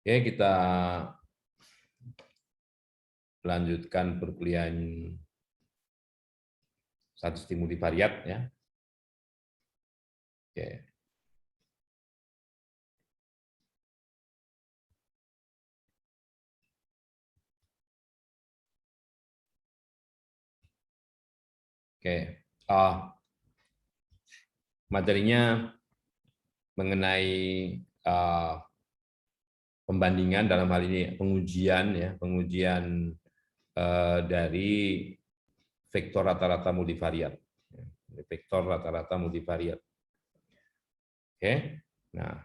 Oke, kita lanjutkan perkuliahan statistik multivariat ya. Oke. Oke. Materinya mengenai pembandingan dalam hal ini pengujian ya, pengujian dari vektor rata-rata multivariat. Vektor rata-rata multivariat. Oke. Nah,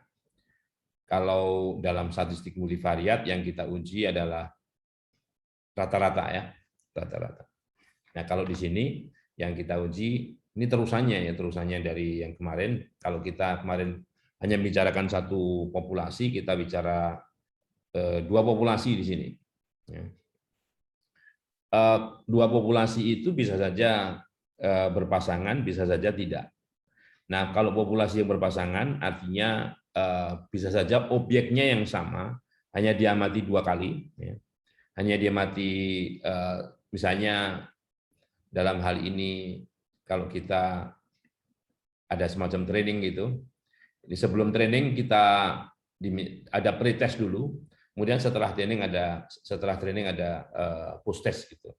kalau dalam statistik multivariat yang kita uji adalah rata-rata ya, rata-rata. Nah, kalau di sini yang kita uji ini terusannya ya, terusannya dari yang kemarin. Kalau kita kemarin hanya membicarakan satu populasi, kita bicara dua populasi di sini. Dua populasi itu bisa saja berpasangan, bisa saja tidak. Nah, kalau populasi yang berpasangan artinya bisa saja objeknya yang sama, hanya diamati dua kali, hanya diamati misalnya dalam hal ini kalau kita ada semacam training gitu. Jadi sebelum training kita ada pretest dulu, kemudian setelah training ada post test gitu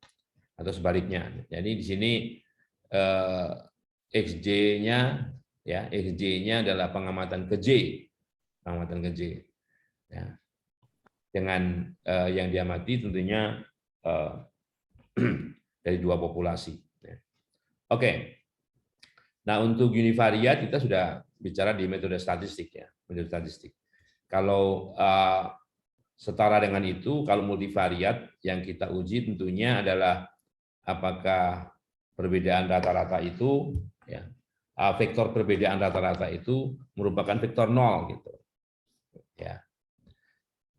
atau sebaliknya. Jadi di sini XJ-nya ya, XJ-nya adalah pengamatan ke J, pengamatan ke J. Ya. Dengan yang diamati tentunya dari dua populasi. Oke. Nah, untuk univariat kita sudah bicara di metode statistik ya, metode statistik. Kalau setara dengan itu, kalau multivariat yang kita uji tentunya adalah apakah perbedaan rata-rata itu ya, vektor perbedaan rata-rata itu merupakan vektor nol gitu. Ya.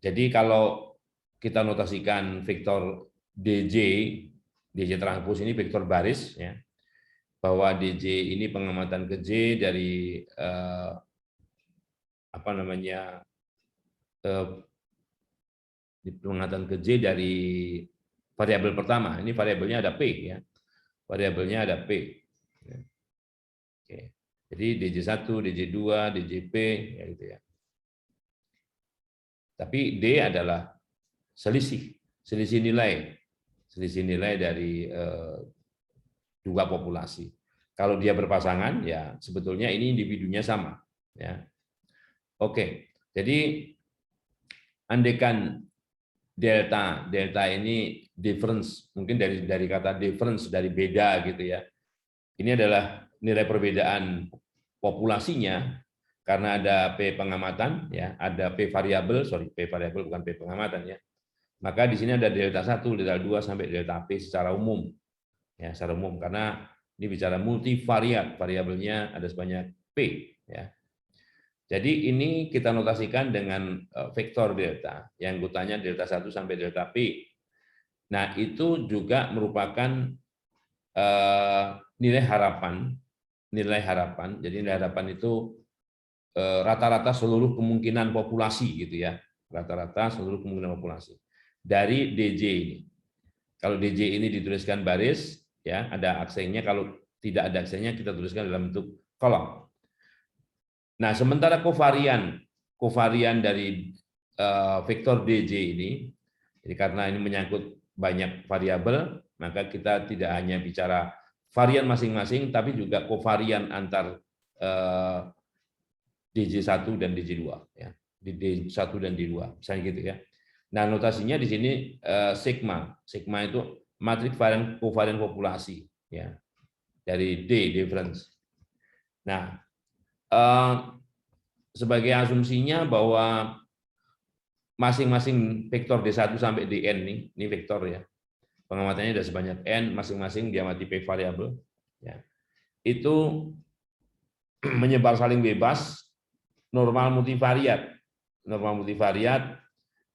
Jadi kalau kita notasikan vektor DJ transpose ini vektor baris ya, bahwa DJ ini pengamatan ke J dari apa namanya pengamatan ke J dari variabel pertama. Ini variabelnya ada P ya, variabelnya ada P. Oke. Jadi DJ1, DJ2, DJP ya gitu ya. Tapi D adalah selisih nilai dari dua populasi. Kalau dia berpasangan, ya sebetulnya ini individunya sama. Ya. Oke, jadi andaikan delta ini difference, mungkin dari kata difference, dari beda gitu ya. Ini adalah nilai perbedaan populasinya karena ada P pengamatan, ya, ada P variabel, P variabel bukan P pengamatan ya. Maka di sini ada delta 1, delta 2 sampai delta P secara umum. Ya, secara umum karena ini bicara multivariat, variabelnya ada sebanyak P ya. Jadi ini kita notasikan dengan vektor delta yang anggotanya delta 1 sampai delta P. Nah, itu juga merupakan nilai harapan. Jadi nilai harapan itu rata-rata seluruh kemungkinan populasi gitu ya. Rata-rata seluruh kemungkinan populasi dari DJ ini. Kalau DJ ini dituliskan baris, ya ada aksennya. Kalau tidak ada aksennya, kita tuliskan dalam bentuk kolom. Nah, sementara kovarian dari vektor DJ ini, jadi karena ini menyangkut banyak variabel, maka kita tidak hanya bicara varian masing-masing, tapi juga kovarian antar DJ1 dan DJ2, ya, D1 dan D2, misalnya gitu ya. Nah, notasinya di sini sigma itu matriks kovarian populasi, ya, dari D difference. Nah, sebagai asumsinya bahwa masing-masing vektor D1 sampai Dn ini vektor ya, pengamatannya ada sebanyak n, masing-masing diamati P variabel, ya, itu menyebar saling bebas, normal multivariat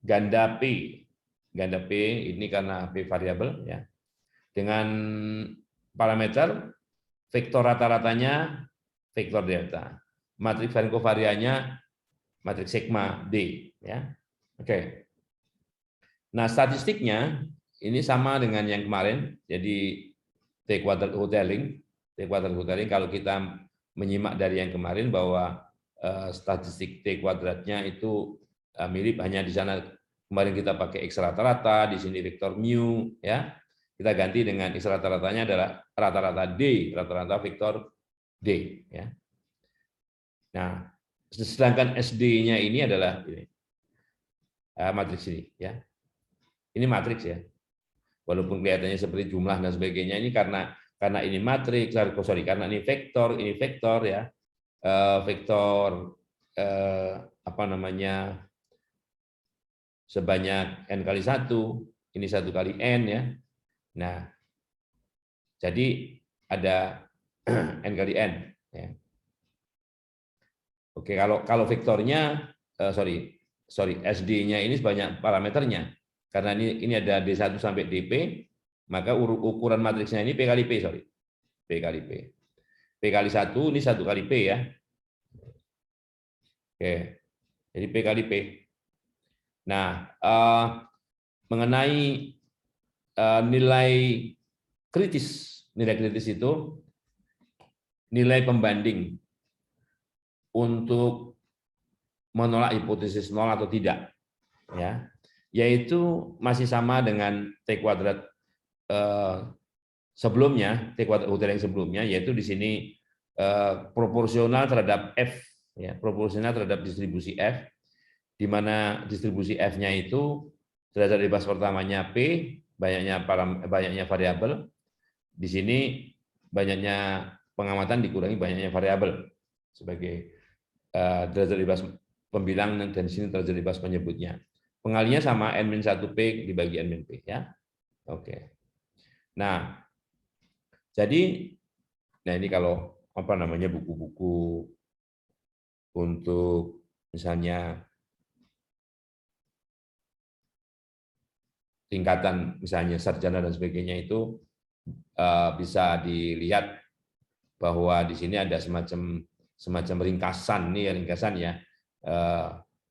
ganda P ini karena P variabel ya, dengan parameter vektor rata-ratanya vektor delta, matriks varian kovariannya matriks sigma D ya. Oke. Nah, statistiknya ini sama dengan yang kemarin. Jadi T-quadrat hoteling, kalau kita menyimak dari yang kemarin bahwa statistik T-kuadratnya itu mirip, hanya di sana kemarin kita pakai X rata-rata, di sini vektor mu, ya. Kita ganti dengan X rata-ratanya adalah rata-rata D, rata-rata vektor D, ya. Nah, sedangkan SD-nya ini adalah ini, matriks ini, ya. Ini matriks ya. Walaupun kelihatannya seperti jumlah dan sebagainya, ini karena ini matriks, karena ini vektor ya. Vektor apa namanya, sebanyak n kali 1, ini 1 kali n ya. Nah, jadi ada n kali n ya. Oke, kalau vektornya SD-nya ini sebanyak parameternya. Karena ini ada D1 sampai DP, maka ukuran matriksnya ini P kali P, P kali P. P kali 1 ini 1 kali P ya. Oke. Jadi P kali P. Nah, mengenai nilai kritis itu nilai pembanding untuk menolak hipotesis nol atau tidak, ya, yaitu masih sama dengan T-kuadrat sebelumnya, T-kuadrat hotel yang sebelumnya, yaitu di sini proporsional terhadap F, ya, proporsional terhadap distribusi F, di mana distribusi F-nya itu derajat bebas pertamanya P, banyaknya variabel, di sini banyaknya pengamatan dikurangi banyaknya variabel sebagai derajat bebas pembilang, dan di sini derajat bebas penyebutnya. Pengalinya sama N-1P dibagi N-P ya. Oke. Nah, jadi ini kalau apa namanya, buku-buku untuk misalnya tingkatan misalnya sarjana dan sebagainya itu bisa dilihat bahwa di sini ada semacam ringkasan nih,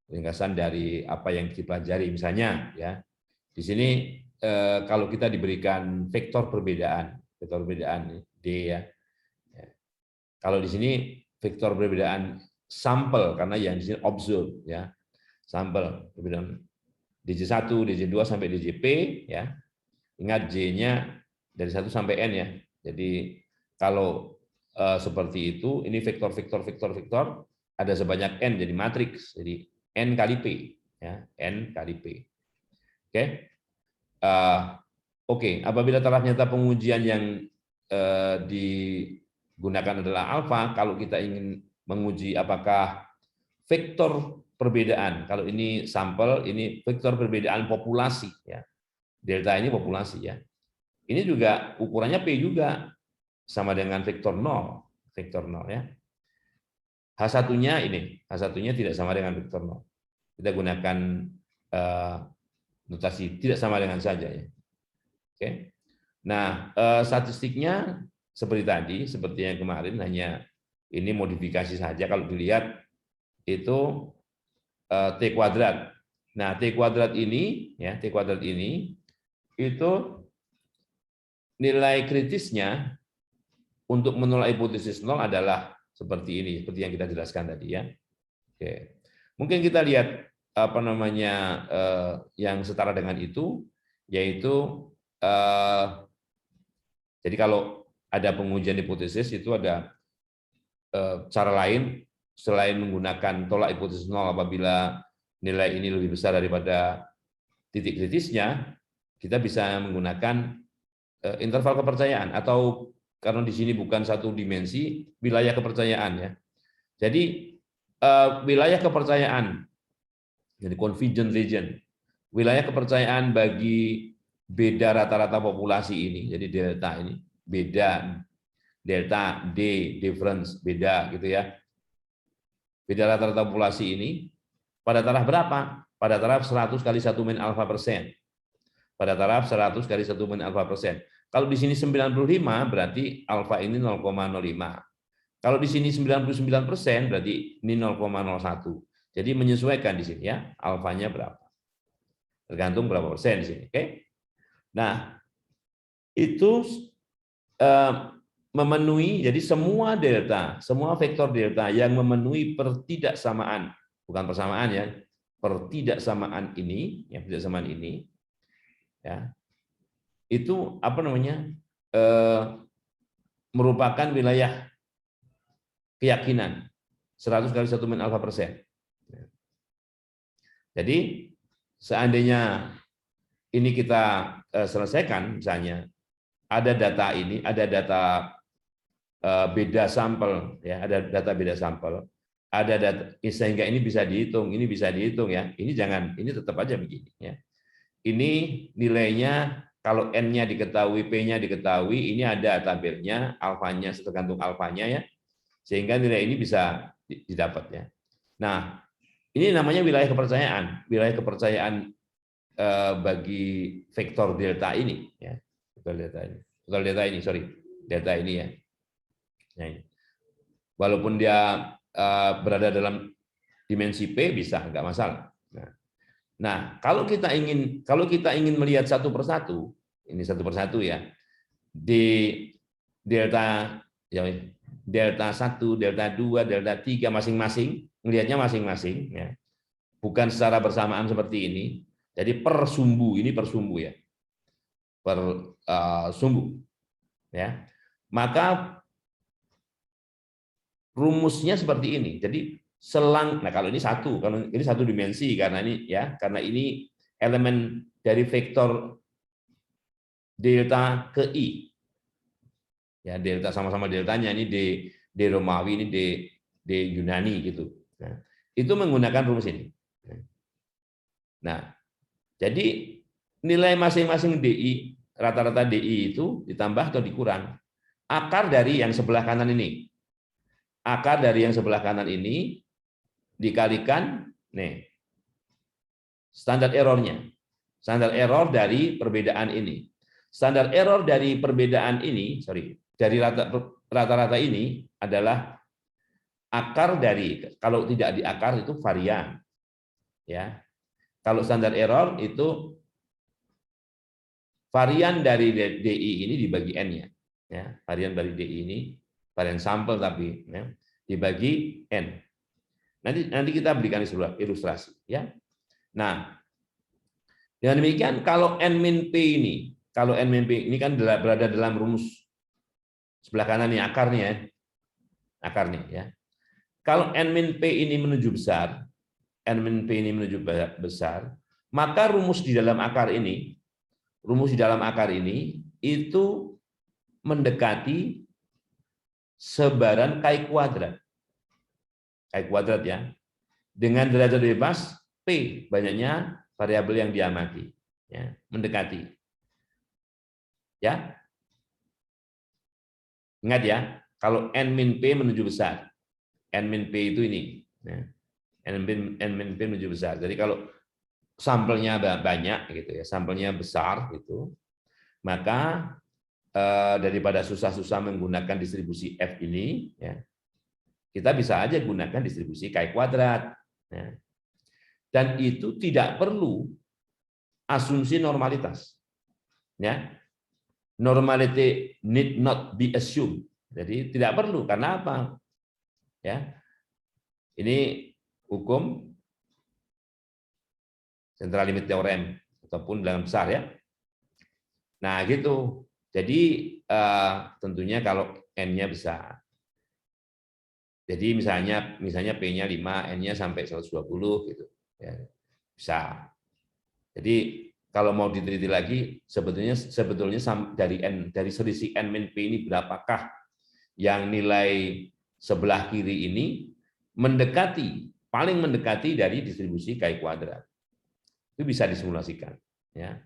ringkasan dari apa yang dipelajari misalnya ya. Di sini kalau kita diberikan vektor perbedaan D ya. Kalau di sini vektor perbedaan sampel, karena yang di sini observe ya. Sampel perbedaan DJ1, DJ2 sampai DJP ya. Ingat J-nya dari 1 sampai N ya. Jadi kalau seperti itu, ini vektor ada sebanyak N, jadi matriks, jadi N kali P ya, N kali P. Oke, apabila ternyata pengujian yang digunakan adalah alfa, kalau kita ingin menguji apakah vektor perbedaan, kalau ini sampel, ini vektor perbedaan populasi ya. Delta ini populasi ya. Ini juga ukurannya P juga sama dengan vektor 0 ya. H1-nya H1-nya tidak sama dengan vektor 0. Kita gunakan notasi tidak sama dengan saja ya. Oke. Nah, statistiknya seperti yang kemarin, hanya ini modifikasi saja. Kalau dilihat itu T-kuadrat. Nah, T-kuadrat ini itu nilai kritisnya untuk menolak hipotesis nol adalah seperti ini, seperti yang kita jelaskan tadi ya. Oke. Mungkin kita lihat apa namanya yang setara dengan itu, yaitu jadi kalau ada pengujian hipotesis itu ada cara lain selain menggunakan tolak hipotesis nol. Apabila nilai ini lebih besar daripada titik kritisnya, kita bisa menggunakan interval kepercayaan, atau karena di sini bukan satu dimensi, wilayah kepercayaan ya. Jadi wilayah kepercayaan, jadi confidence region, wilayah kepercayaan bagi beda rata-rata populasi ini, jadi delta ini beda, delta D difference beda gitu ya. Beda rata-rata populasi ini pada taraf berapa? Pada taraf 100 kali 1 min alfa persen. Pada taraf 100 kali 1 min alfa persen. Kalau di sini 95 berarti alfa ini 0,05. Kalau di sini 99% berarti ini 0,01. Jadi menyesuaikan di sini ya, alfanya berapa. Tergantung berapa persen di sini. Oke. Nah, itu memenuhi, jadi semua delta, semua vektor delta yang memenuhi pertidaksamaan, bukan persamaan ya, pertidaksamaan ini, yang pertidaksamaan ini, ya, itu apa namanya, merupakan wilayah keyakinan 100 kali 1 min alfa persen. Jadi seandainya ini kita selesaikan, misalnya ada data ini, ada data beda sampel, ya, ada data beda sampel, ada data sehingga ini bisa dihitung ya. Ini jangan, ini tetap aja begini ya. Ini nilainya kalau n-nya diketahui, p-nya diketahui, ini ada tabelnya, alfanya tergantung alfanya ya, sehingga nilai ini bisa didapat ya. Nah, ini namanya wilayah kepercayaan bagi vektor delta ini ya, delta ini ya. Nah, walaupun dia berada dalam dimensi P bisa, nggak masalah. Nah, kalau kita ingin melihat satu persatu, ini satu persatu ya, di delta ya, delta 1, delta 2, delta 3 masing-masing, melihatnya masing-masing ya. Bukan secara bersamaan seperti ini. Jadi per sumbu, ini per sumbu ya. Per sumbu ya. Maka rumusnya seperti ini. Jadi nah kalau ini satu dimensi karena ini ya, karena ini elemen dari vektor delta ke i. Ya, delta sama-sama deltanya, ini D Romawi, ini D Yunani gitu. Nah, itu menggunakan rumus ini. Nah, jadi nilai masing-masing DI, rata-rata DI itu ditambah atau dikurang. Akar dari yang sebelah kanan ini. Akar dari yang sebelah kanan ini dikalikan nih standar errornya. Standar error dari perbedaan ini. Standar error dari perbedaan ini, dari rata-rata ini adalah akar dari, kalau tidak di akar itu varian. Ya. Kalau standar error itu varian dari DI ini dibagi N-nya. Ya, varian dari DI ini, varian sampel tapi ya, dibagi N. Nanti kita berikan ilustrasi ya. Nah, dengan demikian kalau N-P ini, kalau N-P ini kan berada dalam rumus sebelah kanan nih akarnya ya. Akarnya ya. Kalau N-P ini menuju besar, N-P ini menuju besar, maka rumus di dalam akar ini itu mendekati sebaran chi kuadrat. Chi kuadrat ya. Dengan derajat bebas P, banyaknya variabel yang diamati. Ya, mendekati. Ya. Ingat ya, kalau N-P menuju besar. N-P itu ini. Ya. N-P menuju besar. Jadi kalau sampelnya banyak gitu ya, sampelnya besar gitu, maka daripada susah-susah menggunakan distribusi F ini, ya, kita bisa aja gunakan distribusi chi kuadrat. Ya. Dan itu tidak perlu asumsi normalitas. Ya. Normality need not be assumed. Jadi tidak perlu, karena apa? Ya. Ini hukum central limit theorem ataupun bilangan besar ya. Nah, gitu. Jadi tentunya kalau N-nya besar. Jadi misalnya P-nya 5, N-nya sampai 120 gitu. Ya, bisa. Jadi kalau mau diteliti lagi sebetulnya dari selisih N-P ini berapakah yang nilai sebelah kiri ini paling mendekati dari distribusi chi kuadrat. Itu bisa disimulasikan ya.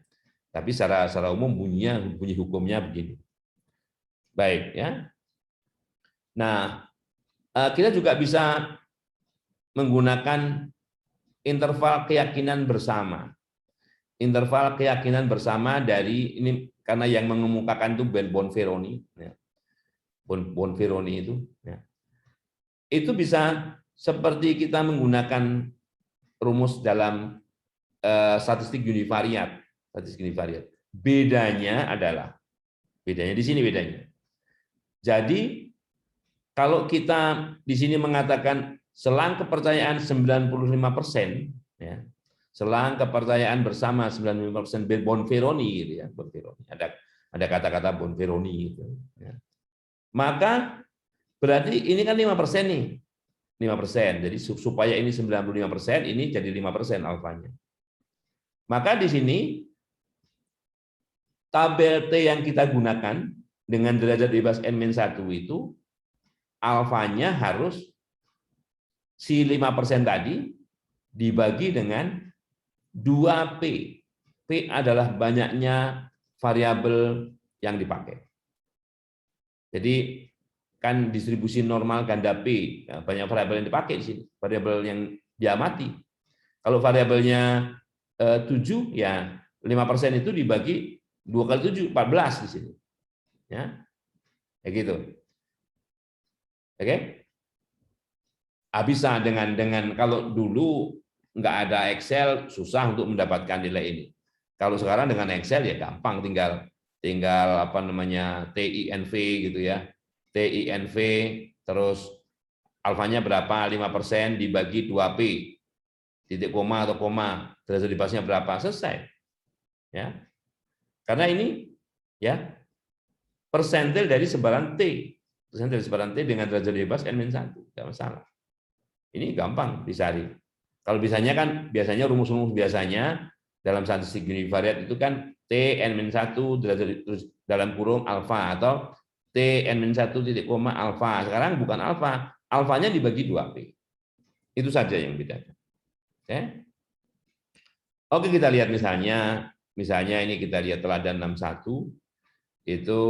Tapi secara umum bunyi hukumnya begini. Baik ya. Nah, kita juga bisa menggunakan interval keyakinan bersama. Interval keyakinan bersama dari ini karena yang mengemukakan itu Bonferroni ya. Bonferroni itu ya. Itu bisa seperti kita menggunakan rumus dalam statistik univariat. Bedanya di sini bedanya. Jadi kalau kita di sini mengatakan selang kepercayaan 95%, ya, selang kepercayaan bersama 95% Bonferroni, gitu ya, Bonferroni. Ada kata-kata Bonferroni, gitu. Ya. Maka berarti ini kan 5% nih, 5%. Jadi supaya ini 95%, ini jadi 5% alfanya. Maka di sini tabel T yang kita gunakan dengan derajat bebas N-1 itu alfanya harus si 5% tadi dibagi dengan 2P. P adalah banyaknya variabel yang dipakai. Jadi kan distribusi normal ganda P, banyak variabel yang dipakai di sini, variabel yang diamati. Kalau variabelnya 7, ya 5% itu dibagi 2 kali 7, 14 di sini. Ya, kayak gitu. Oke? Bisa dengan kalau dulu nggak ada Excel, susah untuk mendapatkan nilai ini. Kalau sekarang dengan Excel ya gampang, tinggal apa namanya TINV gitu ya. TINV terus alfanya berapa, 5% dibagi 2P. Titik koma atau koma, derajat bebasnya berapa, selesai. Ya. Karena ini ya persentil dari sebaran T. Persentil dari sebaran T dengan derajat bebas N-1, enggak masalah. Ini gampang dicari. Kalau biasanya rumus-rumus biasanya dalam statistik univariat itu kan T N-1 derajat dalam kurung alfa atau T N-1 titik koma alfa. Sekarang bukan alfa, alfanya dibagi 2P. Itu saja yang bedanya. Oke. Oke, kita lihat misalnya ini kita lihat teladan 61 itu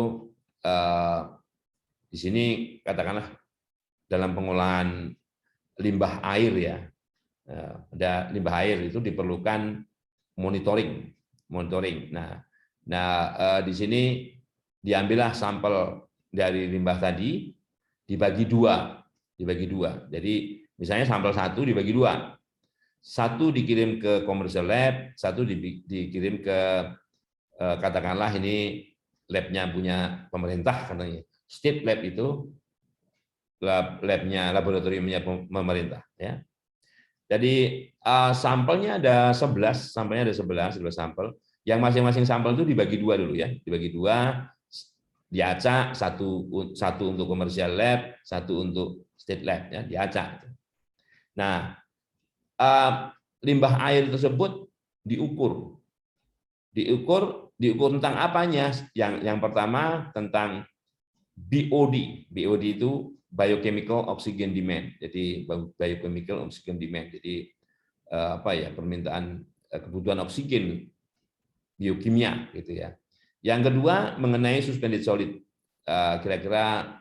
di sini katakanlah dalam pengolahan limbah air ya. Ada limbah air itu diperlukan monitoring. Nah, di sini diambillah sampel dari limbah tadi dibagi dua. Jadi misalnya sampel 1 dibagi 2. 1 dikirim ke commercial lab, 1 dikirim ke katakanlah ini labnya punya pemerintah katanya. State lab itu labnya laboratoriumnya pemerintah ya. Jadi sampelnya ada 11 sampel. Yang masing-masing sampel itu dibagi 2 dulu ya, dibagi 2, diacak, satu untuk commercial lab, 1 untuk state lab ya, diacak. Nah, limbah air tersebut diukur tentang apanya? Yang pertama tentang BOD. BOD itu biochemical oxygen demand. Jadi biochemical oxygen demand. Jadi permintaan kebutuhan oksigen biokimia gitu ya. Yang kedua mengenai suspended solid. Kira-kira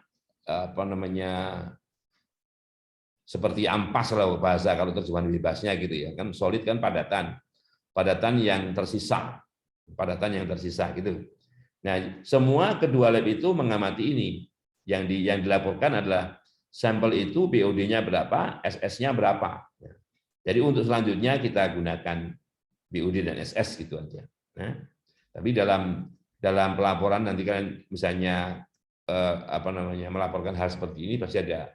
seperti ampas lah bahasa kalau terjemahan bebasnya gitu ya. Kan solid kan padatan yang tersisa gitu. Nah, semua kedua lab itu mengamati ini. Yang dilaporkan adalah sampel itu BOD-nya berapa, SS-nya berapa. Jadi untuk selanjutnya kita gunakan BOD dan SS gitu aja. Nah, tapi dalam pelaporan nanti kan misalnya melaporkan hal seperti ini pasti ada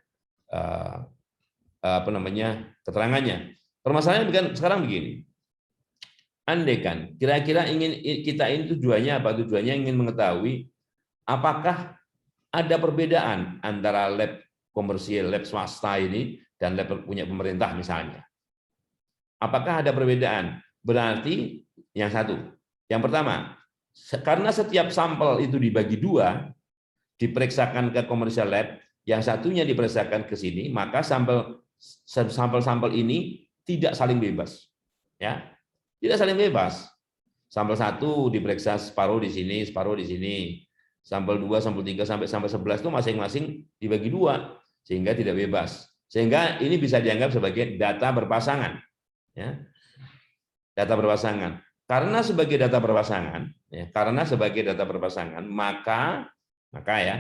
keterangannya. Permasalahannya kan sekarang begini. Andai kan kira-kira kita ini tujuannya apa? Tujuannya ingin mengetahui apakah ada perbedaan antara lab komersial, lab swasta ini dan lab punya pemerintah misalnya. Apakah ada perbedaan? Berarti yang pertama, karena setiap sampel itu dibagi 2, diperiksakan ke komersial lab, yang satunya diperiksakan ke sini, maka sampel-sampel ini tidak saling bebas. Ya. Tidak saling bebas. Sampel 1 diperiksa separuh di sini, separuh di sini. Sampel 2, sampel 3 sampai sampel 11 itu masing-masing dibagi 2 sehingga tidak bebas. Sehingga ini bisa dianggap sebagai data berpasangan. Ya. Data berpasangan. Karena sebagai data berpasangan, maka ya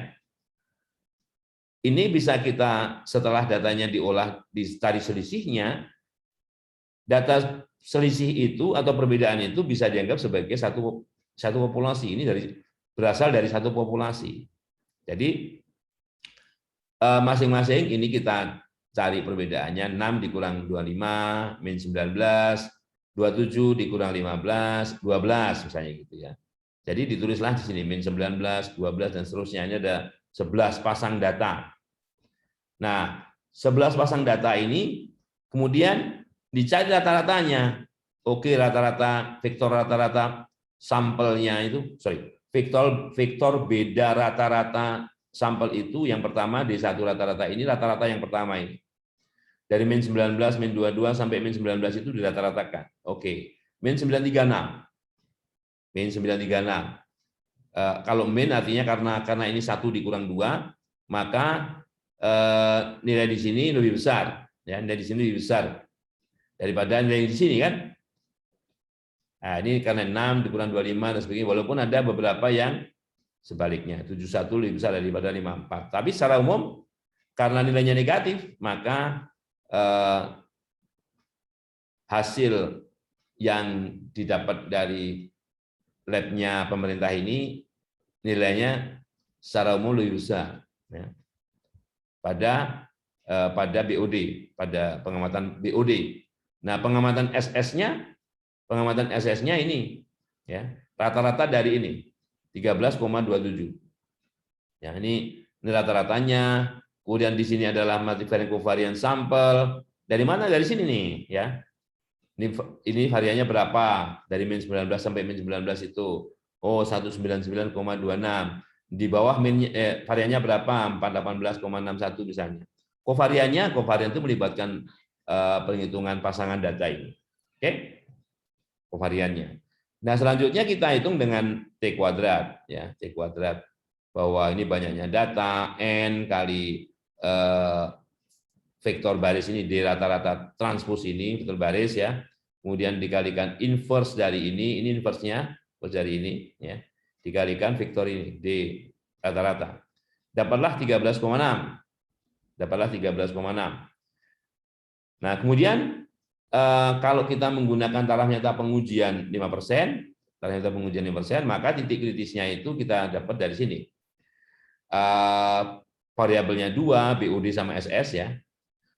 ini bisa kita setelah datanya diolah dicari selisihnya, data selisih itu atau perbedaan itu bisa dianggap sebagai satu populasi. Ini berasal dari satu populasi. Jadi masing-masing ini kita cari perbedaannya. 6 dikurang 25 min 19, 27 dikurang 15, 12 misalnya gitu ya. Jadi ditulislah di sini min 19, 12 dan seterusnya. Ini ada 11 pasang data. Nah, 11 pasang data ini kemudian dicari rata-ratanya. Oke, rata-rata vektor rata-rata sampelnya itu, vektor beda rata-rata sampel itu yang pertama D1 rata-rata ini rata-rata yang pertama ini. Dari min 19, min 22 sampai min 19 itu dirata-ratakan. Oke, min 936. Min 936. Kalau min artinya karena ini 1 dikurang 2, maka nilai di sini lebih besar, ya, nilai di sini lebih besar daripada nilai di sini kan. Nah, ini karena 6 dikurang 25 dan sebagainya, walaupun ada beberapa yang sebaliknya, 71 lebih besar daripada 54. Tapi secara umum karena nilainya negatif, maka hasil yang didapat dari labnya pemerintah ini nilainya secara umum lebih besar, ya, pada BOD, pada pengamatan BOD. Nah, pengamatan SS-nya ini, ya, rata-rata dari ini 13,27. Ya, ini rata-ratanya. Kemudian di sini adalah multivariate covariance sampel. Dari mana? Dari sini nih, ya. Ini variannya berapa? Dari min 19 sampai min 19 itu. Oh, 199,26. Di bawah variannya berapa? 418,61 misalnya. Kovarian itu melibatkan penghitungan pasangan data ini. Oke? Kovariannya. Nah, selanjutnya kita hitung dengan T kuadrat, ya, T kuadrat. Bahwa ini banyaknya data, N kali vektor baris ini, D rata-rata transpose ini, vektor baris ya, kemudian dikalikan inverse dari ini inverse-nya, dari ini, ya, dikalikan vektor ini, D rata-rata. Dapatlah 13,6. Dapatlah 13,6. Nah, kemudian kalau kita menggunakan taraf nyata pengujian 5%, taraf nyata pengujian 5%, maka titik kritisnya itu kita dapat dari sini. Variabelnya 2, BOD sama SS ya.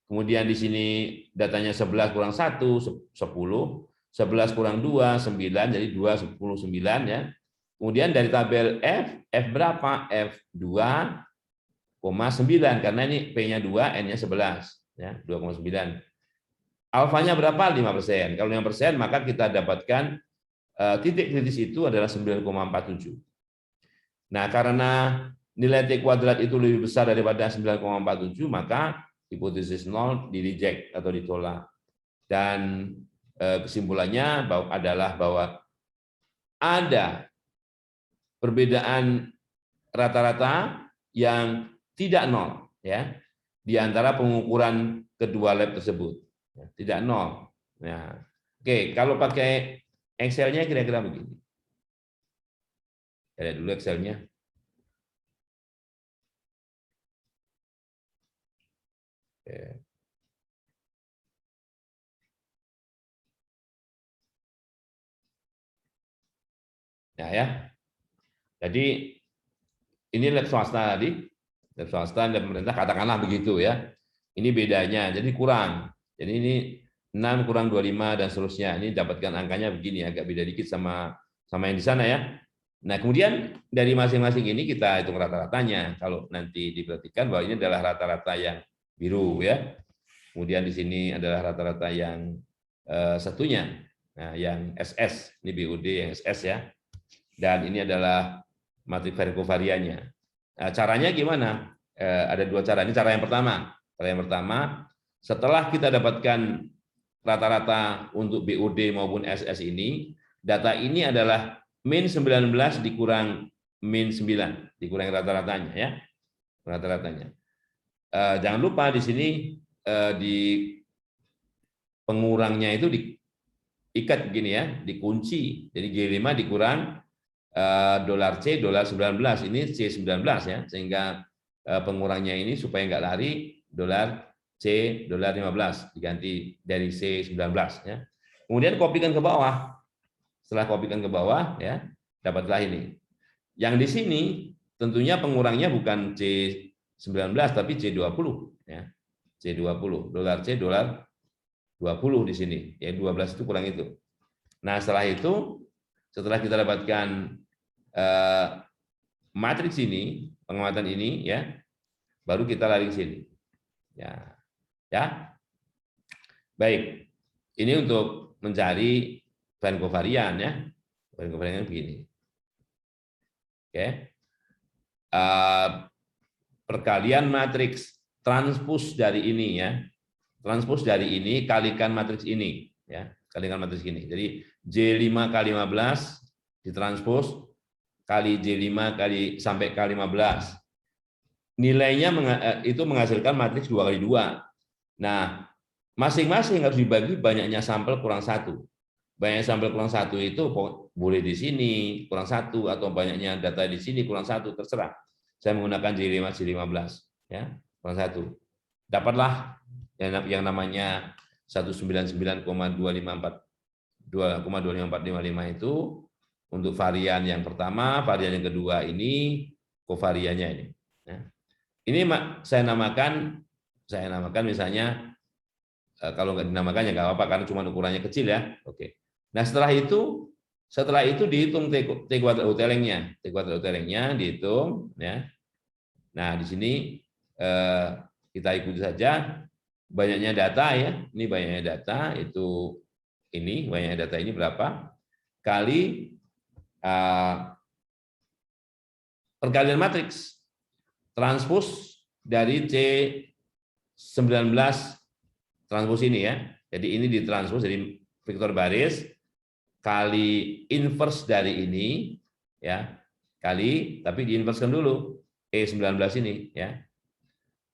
Kemudian di sini datanya 11 kurang 1, 10. 11 kurang 2, 9. Jadi 2, 10, 9 ya. Kemudian dari tabel F berapa? F 2,9. Karena ini P-nya 2, N-nya 11. Ya, 2,9. Alfanya berapa? 5%. Kalau 5%, maka kita dapatkan titik kritis itu adalah 9,47. Nah, karena nilai T kuadrat itu lebih besar daripada 9,47, maka hipotesis 0 di-reject atau ditolak. Dan kesimpulannya adalah bahwa ada perbedaan rata-rata yang tidak nol, ya, di antara pengukuran kedua lab tersebut. Tidak nol. Nah, oke, kalau pakai Excel-nya kira-kira begini. Lihat dulu Excel-nya. Nah, ya. Jadi ini lab swasta tadi, lab swasta dan pemerintah katakanlah begitu ya. Ini bedanya, jadi kurang. Jadi ini 6 kurang 25 dan seterusnya. Ini dapatkan angkanya begini, agak beda dikit sama yang di sana ya. Nah, kemudian dari masing-masing ini kita hitung rata-ratanya. Kalau nanti diperhatikan bahwa ini adalah rata-rata yang biru ya. Kemudian di sini adalah rata-rata yang satunya. Nah, yang SS, ini BOD yang SS ya. Dan ini adalah multivariate covariannya. Nah, caranya gimana? Ada dua cara. Ini cara yang pertama. Cara yang pertama, setelah kita dapatkan rata-rata untuk BOD maupun SS ini, data ini adalah min 19 dikurang min 9, dikurangi rata-ratanya ya. Rata-ratanya. Jangan lupa di sini di pengurangnya itu diikat begini ya, dikunci. Jadi G5 dikurang dolar C, dolar 19, ini C19 ya, sehingga pengurangnya ini supaya nggak lari dolar C, dolar 15, diganti dari C19 ya. Kemudian kopikan ke bawah. Setelah kopikan ke bawah, ya, dapatlah ini. Yang di sini tentunya pengurangnya bukan C19 tapi C20, ya. C20, dolar C, dolar 20 di sini. Ya, 12 itu kurang itu. Nah, setelah itu, setelah kita dapatkan matriks ini, pengamatan ini, ya, baru kita lari ke sini. Ya, ya. Baik. Ini untuk mencari band kovarian, ya. Band kovarian begini. Oke. Perkalian matriks transpos dari ini, ya. Transpos dari ini kalikan matriks ini, ya. Kalikan matriks ini. Jadi J5 kali 15 ditranspos kali J5 kali sampai kali 15. Nilainya itu menghasilkan matriks 2 kali 2. Nah, masing-masing harus dibagi banyaknya sampel kurang 1. Banyak sampel kurang 1 itu boleh di sini kurang 1 atau banyaknya data di sini kurang 1, terserah. Saya menggunakan J5 J15, ya, kurang 1. Dapatlah yang namanya 199,25455 itu untuk varian yang pertama, varian yang kedua ini kovariannya ini. Ya. Ini saya namakan misalnya, kalau nggak dinamakan ya nggak apa-apa karena cuma ukurannya kecil, ya. Oke. Nah, setelah itu dihitung T kuadrat hotelingnya. T kuadrat hotelingnya dihitung, ya. Nah, di sini kita ikuti saja banyaknya data, ya. Ini banyaknya data itu ini, banyaknya data ini berapa kali perkalian matriks transpos dari C19 transpos ini, ya. Jadi ini ditranspos dari vektor baris kali inverse dari ini, ya, kali, tapi diinverskan dulu E19 ini, ya.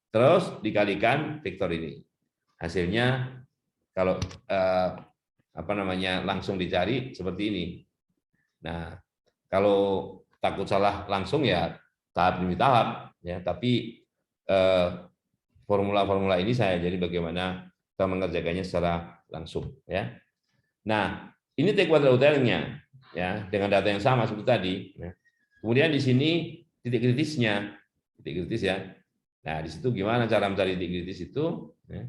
Terus dikalikan vektor ini. Hasilnya kalau langsung dicari seperti ini. Nah, kalau takut salah langsung ya tahap demi tahap, ya. Tapi formula-formula ini saya jadi bagaimana kita mengerjakannya secara langsung, ya. Nah, ini T kuadrat hotelingnya, ya, dengan data yang sama seperti tadi. Ya. Kemudian di sini titik kritisnya, titik kritis, ya. Nah, di situ gimana cara mencari titik kritis itu? Ya.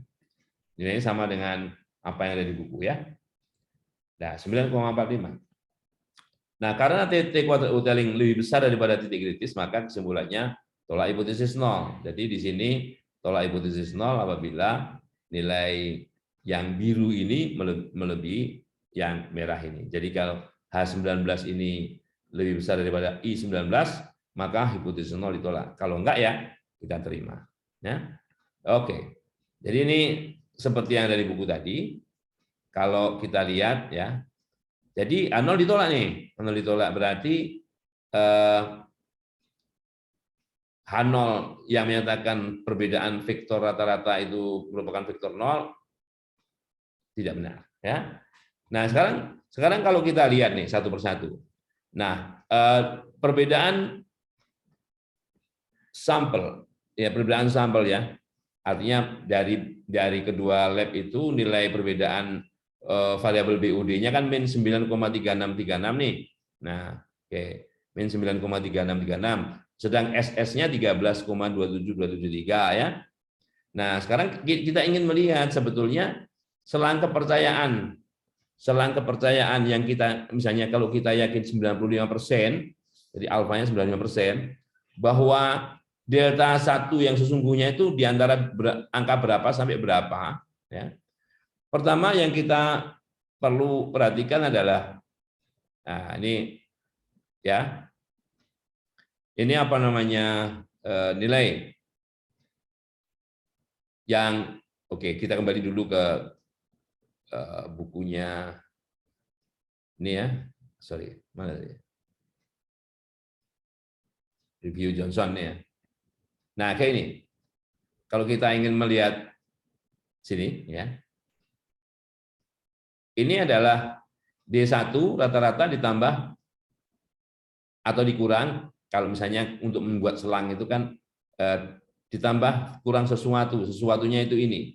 Nilainya sama dengan apa yang ada di buku, ya. Nah, 9,45. Nah, karena T kuadrat hoteling lebih besar daripada titik kritis, maka kesimpulannya tolak hipotesis 0. Jadi di sini tolak hipotesis 0 apabila nilai yang biru ini melebihi yang merah ini. Jadi kalau H19 ini lebih besar daripada I19, maka hipotesis 0 ditolak. Kalau enggak, ya kita terima. Ya. Oke. Jadi ini seperti yang dari buku tadi. Kalau kita lihat, ya. Jadi A0 ditolak nih. A0 ditolak berarti H0 yang menyatakan perbedaan vektor rata-rata itu merupakan vektor 0 tidak benar, ya. Nah, sekarang kalau kita lihat nih satu persatu. Nah, perbedaan sampel, ya, perbedaan sampel, ya. Artinya dari kedua lab itu nilai perbedaan variabel BUD-nya kan min 9,3636 nih. Nah, oke, min 9,3636. Sedang SS-nya 13,27273, ya. Nah, sekarang kita ingin melihat sebetulnya selang kepercayaan yang kita, misalnya kalau kita yakin 95%, jadi alfanya 95%, bahwa delta 1 yang sesungguhnya itu di antara angka berapa sampai berapa, ya. Pertama yang kita perlu perhatikan adalah, nah ini, ya, ini apa namanya, nilai yang, oke, kita kembali dulu ke bukunya ini, ya, sorry, mana ya? Review Johnson, ya. Nah, kayak ini. Kalau kita ingin melihat sini, ya. Ini adalah D1 rata-rata ditambah atau dikurang, kalau misalnya untuk membuat selang itu kan ditambah kurang sesuatunya itu ini.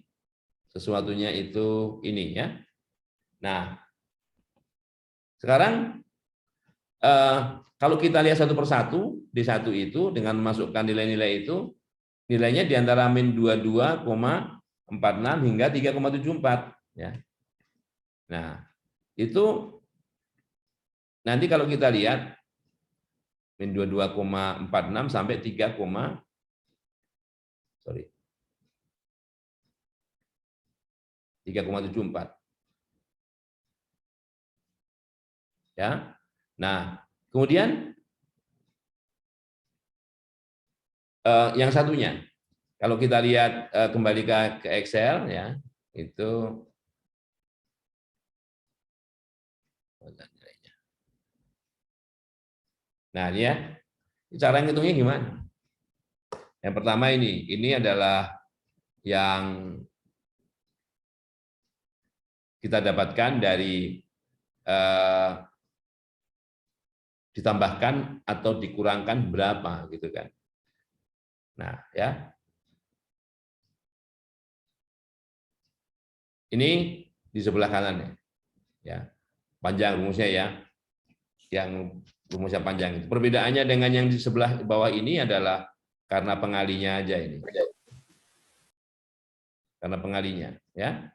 Sesuatunya itu ini, ya. Nah, Sekarang kalau kita lihat satu persatu, D1 itu dengan memasukkan nilai-nilai itu, nilainya di antara min 22,46 hingga 3,74. Ya. Nah, itu nanti kalau kita lihat min 22,46 sampai 3,74. Ya. Nah, kemudian yang satunya, kalau kita lihat kembali ke Excel ya, itu nah ini ya, cara ngitungnya gimana? Yang pertama ini adalah yang kita dapatkan dari ditambahkan atau dikurangkan berapa gitu kan. Nah, ya. Ini di sebelah kanan ya. Ya. Panjang rumusnya ya. Yang rumusnya panjang itu. Perbedaannya dengan yang di sebelah bawah ini adalah karena pengalinya aja ini. Karena pengalinya, ya.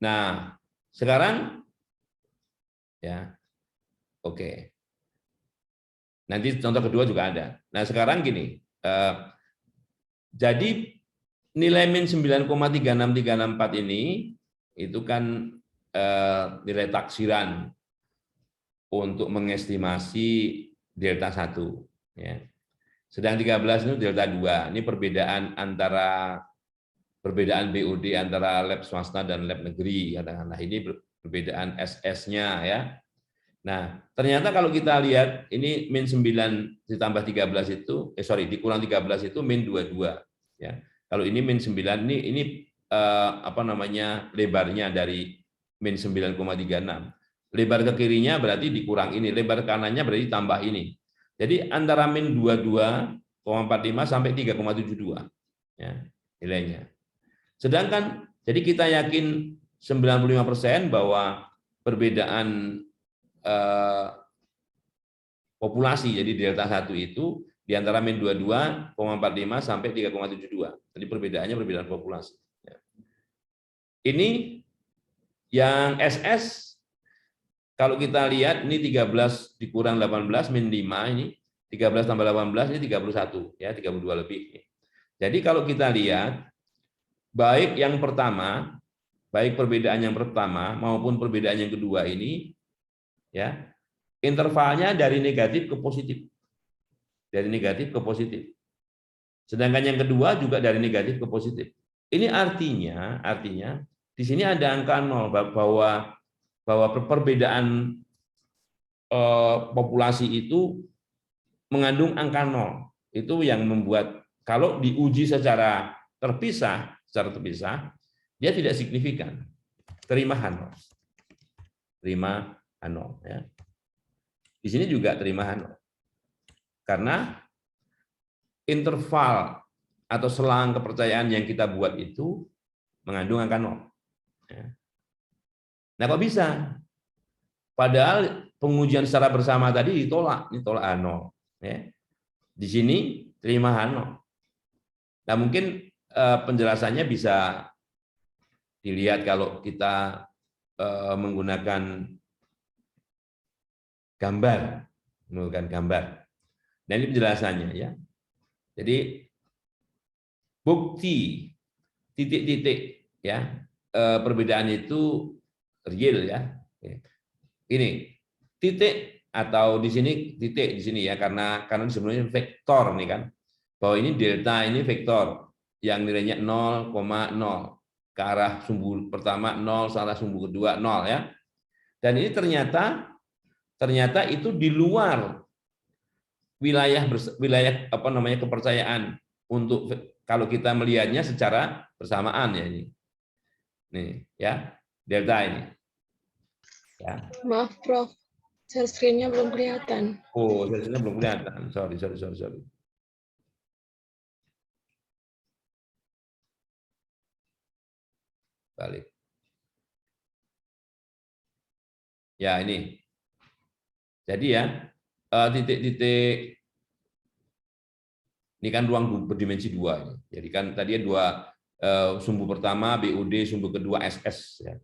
Nah, sekarang ya. Oke. Nanti contoh kedua juga ada. Nah, sekarang gini. Jadi nilai min 9,36364 ini itu kan nilai taksiran untuk mengestimasi delta 1 ya. Sedang 13 itu delta 2. Ini perbedaan antara BOD antara lab swasta dan lab negeri katakanlah. Ini perbedaan SS-nya ya. Nah, ternyata kalau kita lihat ini min 9 ditambah 13 itu dikurang 13 itu min 22 ya. Kalau ini min 9 ini apa namanya lebarnya dari min 9,36. Lebar ke kirinya berarti dikurang ini, lebar kanannya berarti tambah ini. Jadi antara min 22,45 sampai 3,72 ya nilainya. Sedangkan jadi kita yakin 95% bahwa perbedaan populasi jadi delta 1 itu di antara min 22,45 sampai 3,72. Jadi perbedaannya perbedaan populasi. Ini yang SS kalau kita lihat ini 13 dikurang 18 min 5 ini 13 tambah 18 ini 31 ya 32 lebih. Jadi kalau kita lihat baik yang pertama, baik perbedaan yang pertama maupun perbedaan yang kedua ini ya intervalnya dari negatif ke positif. Dari negatif ke positif. Sedangkan yang kedua juga dari negatif ke positif. Ini artinya di sini ada angka 0 bahwa perbedaan populasi itu mengandung angka 0. Itu yang membuat kalau diuji secara terpisah, dia tidak signifikan. Terima H0. Terima H0 ya. Di sini juga terima H0. Karena interval atau selang kepercayaan yang kita buat itu mengandung angka 0. Nah, kok bisa? Padahal pengujian secara bersama tadi ditolak H0. Ya. Di sini terima H0. Nah, mungkin penjelasannya bisa dilihat kalau kita menggunakan gambar. Nah, ini penjelasannya ya. Jadi bukti titik-titik ya perbedaan itu real ya. Ini titik atau di sini titik di sini ya karena sebenarnya vektor nih kan. Bahwa ini delta ini vektor yang nilainya 0,0 ke arah sumbu pertama 0 ke arah sumbu kedua 0 ya. Dan ini ternyata itu di luar wilayah apa namanya kepercayaan untuk kalau kita melihatnya secara bersamaan ya ini. Nih, ya. Delta ini. Ya. Maaf, Prof. Share screen-nya belum kelihatan. Oh, share-nya belum kelihatan. Sorry. Balik. Ya, ini. Jadi ya, titik-titik ini kan ruang berdimensi 2 ini. Jadi kan tadi dua sumbu pertama BUD, sumbu kedua SS ya.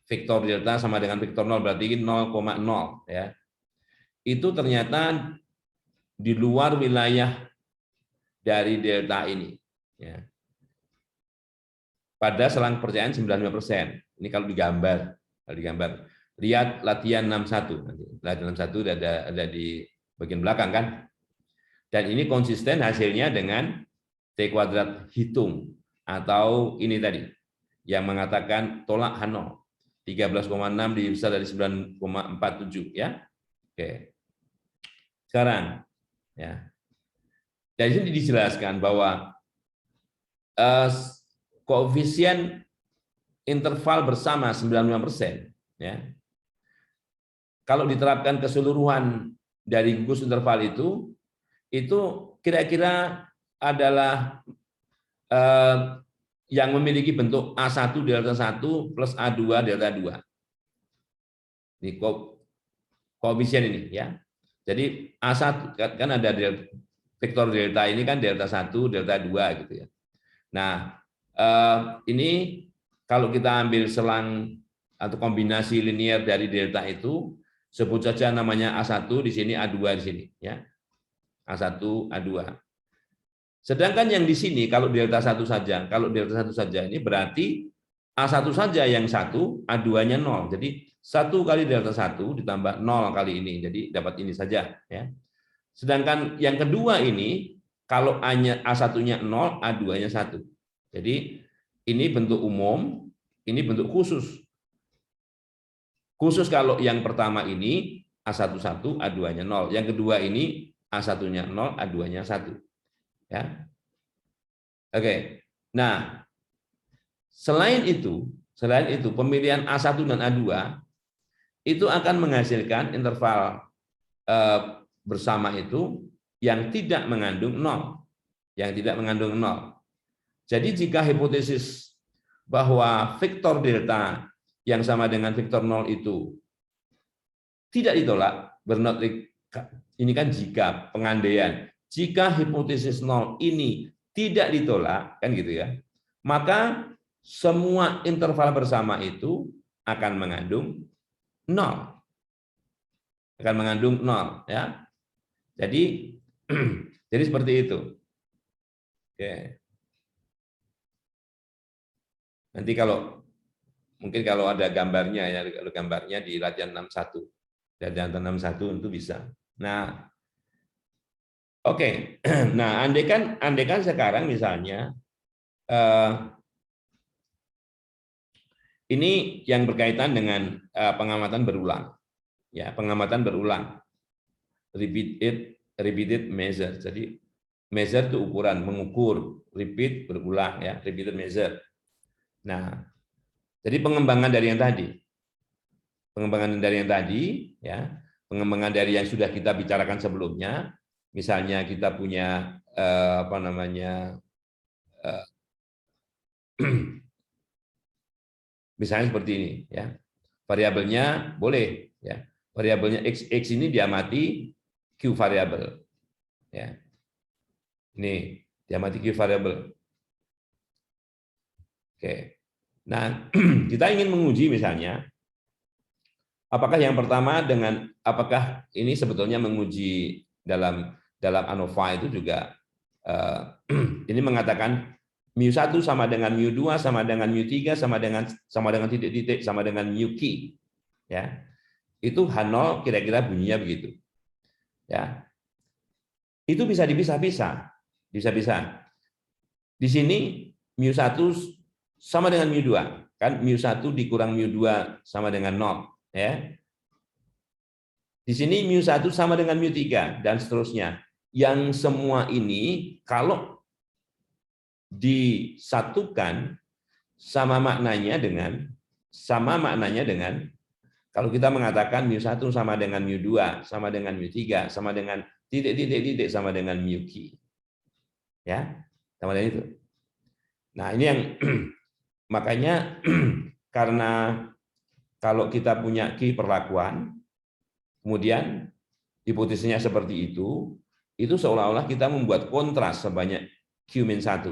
Vektor delta sama dengan vektor 0 berarti 0,0 ya. Itu ternyata di luar wilayah dari delta ini ya. Pada selang percayaan 95%. Ini kalau digambar. Lihat latihan 61 nanti. Latihan 61 ada di bagian belakang kan. Dan ini konsisten hasilnya dengan T kuadrat hitung atau ini tadi yang mengatakan tolak H0 13,6 dibesar dari 9,47 ya. Oke. Sekarang ya. Dari sini dijelaskan bahwa koefisien interval bersama 95% ya. Kalau diterapkan keseluruhan dari gugus interval itu kira-kira adalah yang memiliki bentuk A1 delta 1 plus A2 delta 2. Ini koefisien ini ya. Jadi A1 kan ada vektor delta ini kan delta 1, delta 2 gitu ya. Nah, ini kalau kita ambil selang atau kombinasi linear dari delta itu, sebut saja namanya A1 di sini, A2 di sini ya. A1, A2. Sedangkan yang di sini kalau delta 1 saja, ini berarti A1 saja yang 1, A2-nya 0. Jadi 1 kali delta 1 ditambah 0 kali ini. Jadi dapat ini saja ya. Sedangkan yang kedua ini kalau A1-nya 0, A2-nya 1. Jadi ini bentuk umum, ini bentuk khusus. Khusus kalau yang pertama ini A11, A2-nya 0. Yang kedua ini A1-nya 0, A2-nya 1. Ya. Oke. Nah, selain itu pemilihan A1 dan A2 itu akan menghasilkan interval bersama itu yang tidak mengandung 0. Jadi jika hipotesis bahwa vektor delta yang sama dengan vektor 0 itu tidak ditolak, ini kan jika pengandaian, jika hipotesis 0 ini tidak ditolak, kan gitu ya, maka semua interval bersama itu akan mengandung 0. Ya. Jadi seperti itu. Oke. Nanti mungkin kalau ada gambarnya ya, kalau gambarnya di latihan 61. Latihan 61 itu bisa. Nah, oke. Nah, andaikan sekarang misalnya ini yang berkaitan dengan pengamatan berulang. Ya, pengamatan berulang. Repeated measure. Jadi measure itu ukuran, mengukur, repeat berulang ya, repeated measure. Nah, jadi pengembangan dari yang tadi. Pengembangan dari yang sudah kita bicarakan sebelumnya, misalnya kita punya misalnya seperti ini ya. Variabelnya boleh ya. Variabelnya x ini diamati q variabel. Ya. Ini diamati q variabel. Oke. Nah, kita ingin menguji misalnya apakah yang pertama apakah ini sebetulnya menguji dalam ANOVA itu juga ini mengatakan mu1 sama dengan mu2 sama dengan mu3 sama dengan titik-titik sama dengan mu q. Ya. Itu H0 kira-kira bunyinya begitu. Ya. Itu bisa dipisah-pisah. Bisa-bisa. Di sini mu1 sama dengan mu2. Kan mu1 dikurang mu2 sama dengan 0. Ya. Di sini mu1 sama dengan mu3 dan seterusnya. Yang semua ini kalau disatukan sama maknanya dengan kalau kita mengatakan mu1 sama dengan mu2 sama dengan mu3 sama dengan titik-titik sama dengan mu q. Ya, sama dengan itu. Nah, ini yang makanya karena kalau kita punya Q perlakuan, kemudian hipotesisnya seperti itu seolah-olah kita membuat kontras sebanyak Q-1.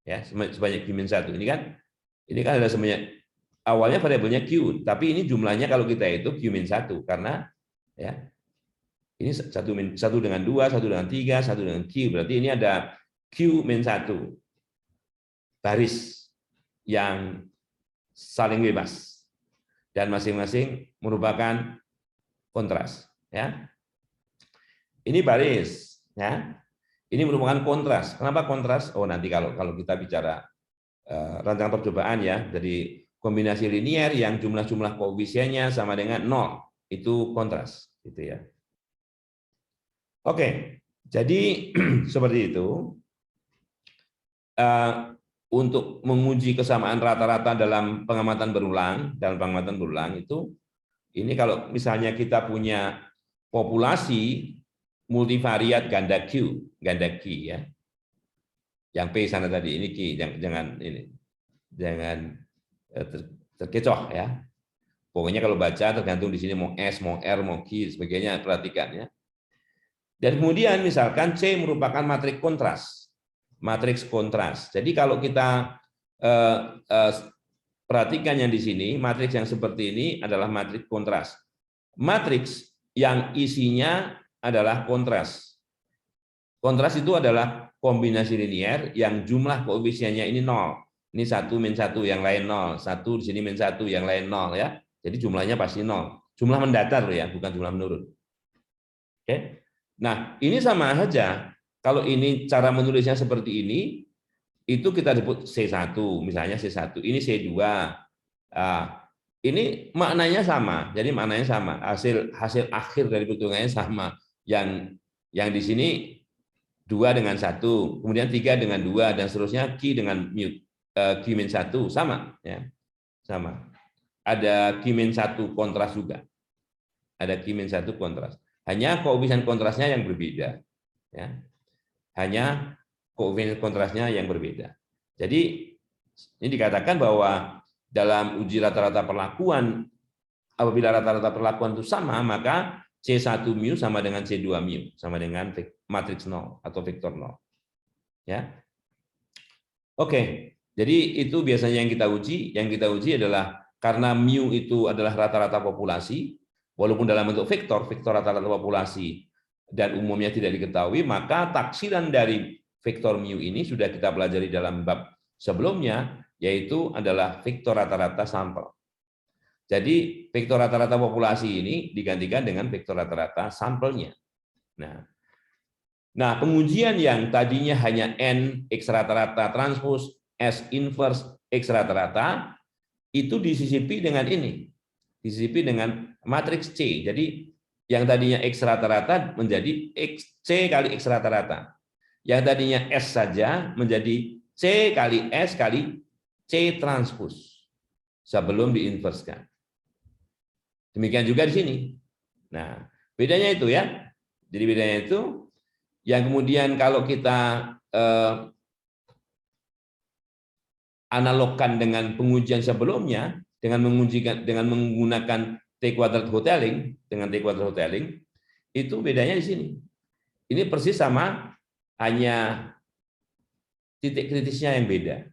Ya, sebanyak Q-1. Ini kan ada sebanyak, awalnya variabelnya Q, tapi ini jumlahnya kalau kita itu Q-1 karena ya ini 1 dengan 2, 1 dengan 3, 1 dengan Q, berarti ini ada Q-1 baris yang saling bebas dan masing-masing merupakan kontras, ya. Ini baris, ya. Ini merupakan kontras. Kenapa kontras? Oh, nanti kalau kita bicara rancangan percobaan ya, dari kombinasi linier yang jumlah-jumlah koefisiennya sama dengan 0, itu kontras, gitu ya. Oke, jadi seperti itu. Untuk menguji kesamaan rata-rata dalam pengamatan berulang, itu ini kalau misalnya kita punya populasi multivariat ganda Q ya. Yang P sana tadi, ini Q, jangan terkecoh ya. Pokoknya kalau baca tergantung di sini mau S, mau R, mau Q, sebagainya, perhatikan ya. Dan kemudian misalkan C merupakan matriks kontras. Jadi kalau kita perhatikan yang di sini, matriks yang seperti ini adalah matriks kontras. Matriks yang isinya adalah kontras. Kontras itu adalah kombinasi linier yang jumlah koefisiennya ini 0. Ini 1 min 1, yang lain 0. 1 di sini min 1, yang lain 0 ya. Jadi jumlahnya pasti 0. Jumlah mendatar ya, bukan jumlah menurun. Oke. Nah, ini sama saja. Kalau ini cara menulisnya seperti ini, itu kita sebut C1, misalnya C1. Ini C2. Ini maknanya sama. Jadi maknanya sama. Hasil akhir dari perhitungannya sama. Yang di sini 2 dengan 1, kemudian 3 dengan 2, dan seterusnya Q dengan Q-1 sama ya. Sama. Ada Q-1 kontras juga. Ada Q-1 kontras. Hanya koefisien kontrasnya yang berbeda. Ya. Hanya koefisien kontrasnya yang berbeda. Jadi ini dikatakan bahwa dalam uji rata-rata perlakuan, apabila rata-rata perlakuan itu sama, maka C1 mu sama dengan C2 mu, sama dengan matriks 0 atau vektor 0. Ya. Oke, jadi itu biasanya yang kita uji. Yang kita uji adalah karena mu itu adalah rata-rata populasi, walaupun dalam bentuk vektor rata-rata populasi dan umumnya tidak diketahui, maka taksiran dari vektor mu ini sudah kita pelajari dalam bab sebelumnya, yaitu adalah vektor rata-rata sampel. Jadi vektor rata-rata populasi ini digantikan dengan vektor rata-rata sampelnya. Nah, pengujian yang tadinya hanya N X rata-rata transpose S inverse X rata-rata, itu disisipi dengan ini. Disisipi dengan matriks C. Jadi yang tadinya X rata-rata menjadi C kali X rata-rata. Yang tadinya S saja menjadi C kali S kali C transpose sebelum diinverskan. Demikian juga di sini. Nah, bedanya itu ya. Jadi bedanya itu yang kemudian kalau kita analogkan dengan pengujian sebelumnya dengan menggunakan T-quadrat hoteling itu bedanya di sini. Ini persis sama, hanya titik kritisnya yang beda.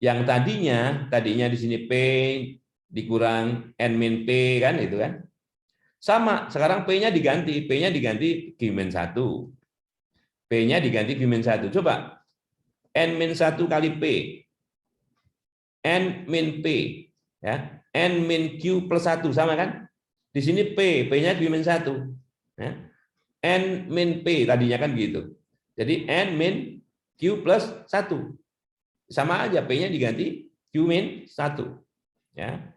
Yang tadinya di sini P dikurang N min P kan itu kan. Sama, sekarang P-nya diganti Q-1. P-nya diganti Q-1. Coba N min 1 kali P. N min P ya. N min Q plus 1 sama kan? Di sini P-nya Q-1. Ya. N min P tadinya kan gitu. Jadi N min Q plus 1. Sama aja, P-nya diganti Q-1. Ya.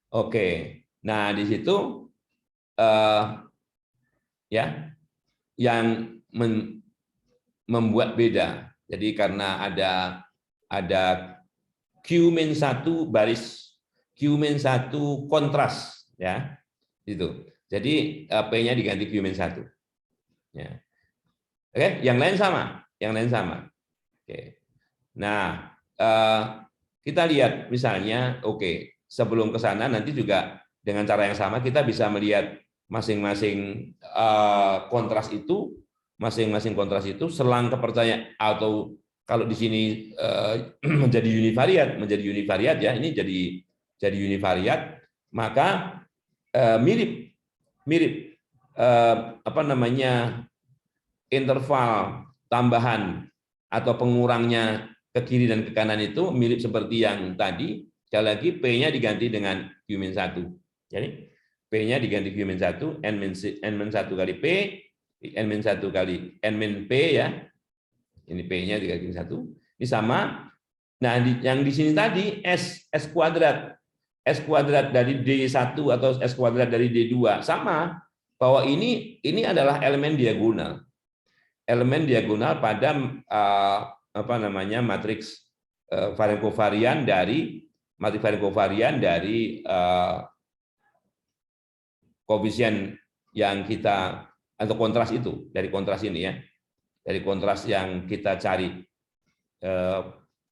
Oke. Nah, di situ ya yang membuat beda. Jadi karena ada Q-1 baris Q-1 kontras ya. Itu. Jadi P-nya diganti Q-1. Ya. Oke, yang lain sama. Oke. Nah, kita lihat misalnya, oke, sebelum ke sana nanti juga dengan cara yang sama kita bisa melihat masing-masing kontras itu, selang kepercayaan, atau kalau di sini menjadi univariat ya, ini jadi univariat, maka mirip apa namanya, interval tambahan atau pengurangnya ke kiri dan ke kanan itu mirip seperti yang tadi. Sekali lagi P-nya diganti dengan Q-1. Jadi P-nya diganti Q-1, N-1 kali P, N-1 kali N-P ya. Ini P-nya diganti 1. Ini sama. Nah, yang di sini tadi S kuadrat. S kuadrat dari D1 atau S kuadrat dari D2 sama, bahwa ini adalah elemen diagonal. Elemen diagonal pada apa namanya, matriks varian kovarian dari koefisien yang kita, atau kontras itu, dari kontras ini ya, dari kontras yang kita cari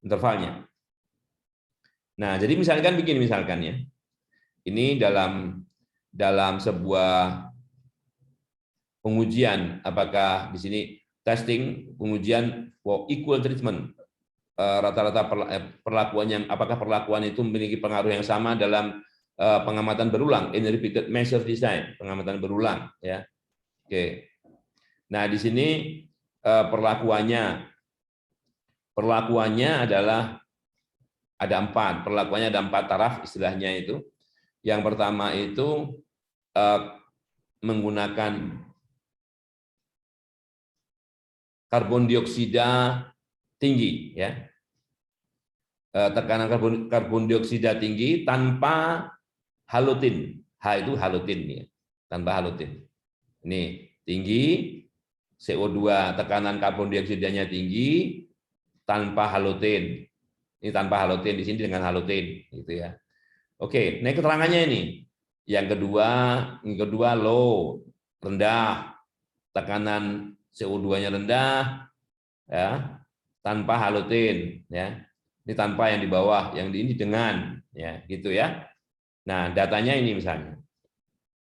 intervalnya. Nah, jadi misalkan begini, misalkan ya, ini dalam sebuah pengujian, apakah di sini testing pengujian equal treatment, rata-rata perlakuan yang, apakah perlakuan itu memiliki pengaruh yang sama dalam pengamatan berulang, in repeated measure design, pengamatan berulang ya. Oke. Nah, di sini perlakuannya adalah ada 4. Perlakuannya ada 4 taraf istilahnya itu. Yang pertama itu menggunakan karbon dioksida tinggi ya. Tekanan karbon dioksida tinggi tanpa halogen. H itu halogen ya, tanpa halogen. Ini tinggi, CO2 tekanan karbon dioksidanya tinggi tanpa halogen. Ini tanpa halogen, di sini dengan halogen gitu ya. Oke, nah keterangannya ini. Yang kedua low, rendah. Tekanan CO2-nya rendah ya, tanpa halogen ya. Ini tanpa yang di bawah, yang di ini dengan ya, gitu ya. Nah, datanya ini misalnya.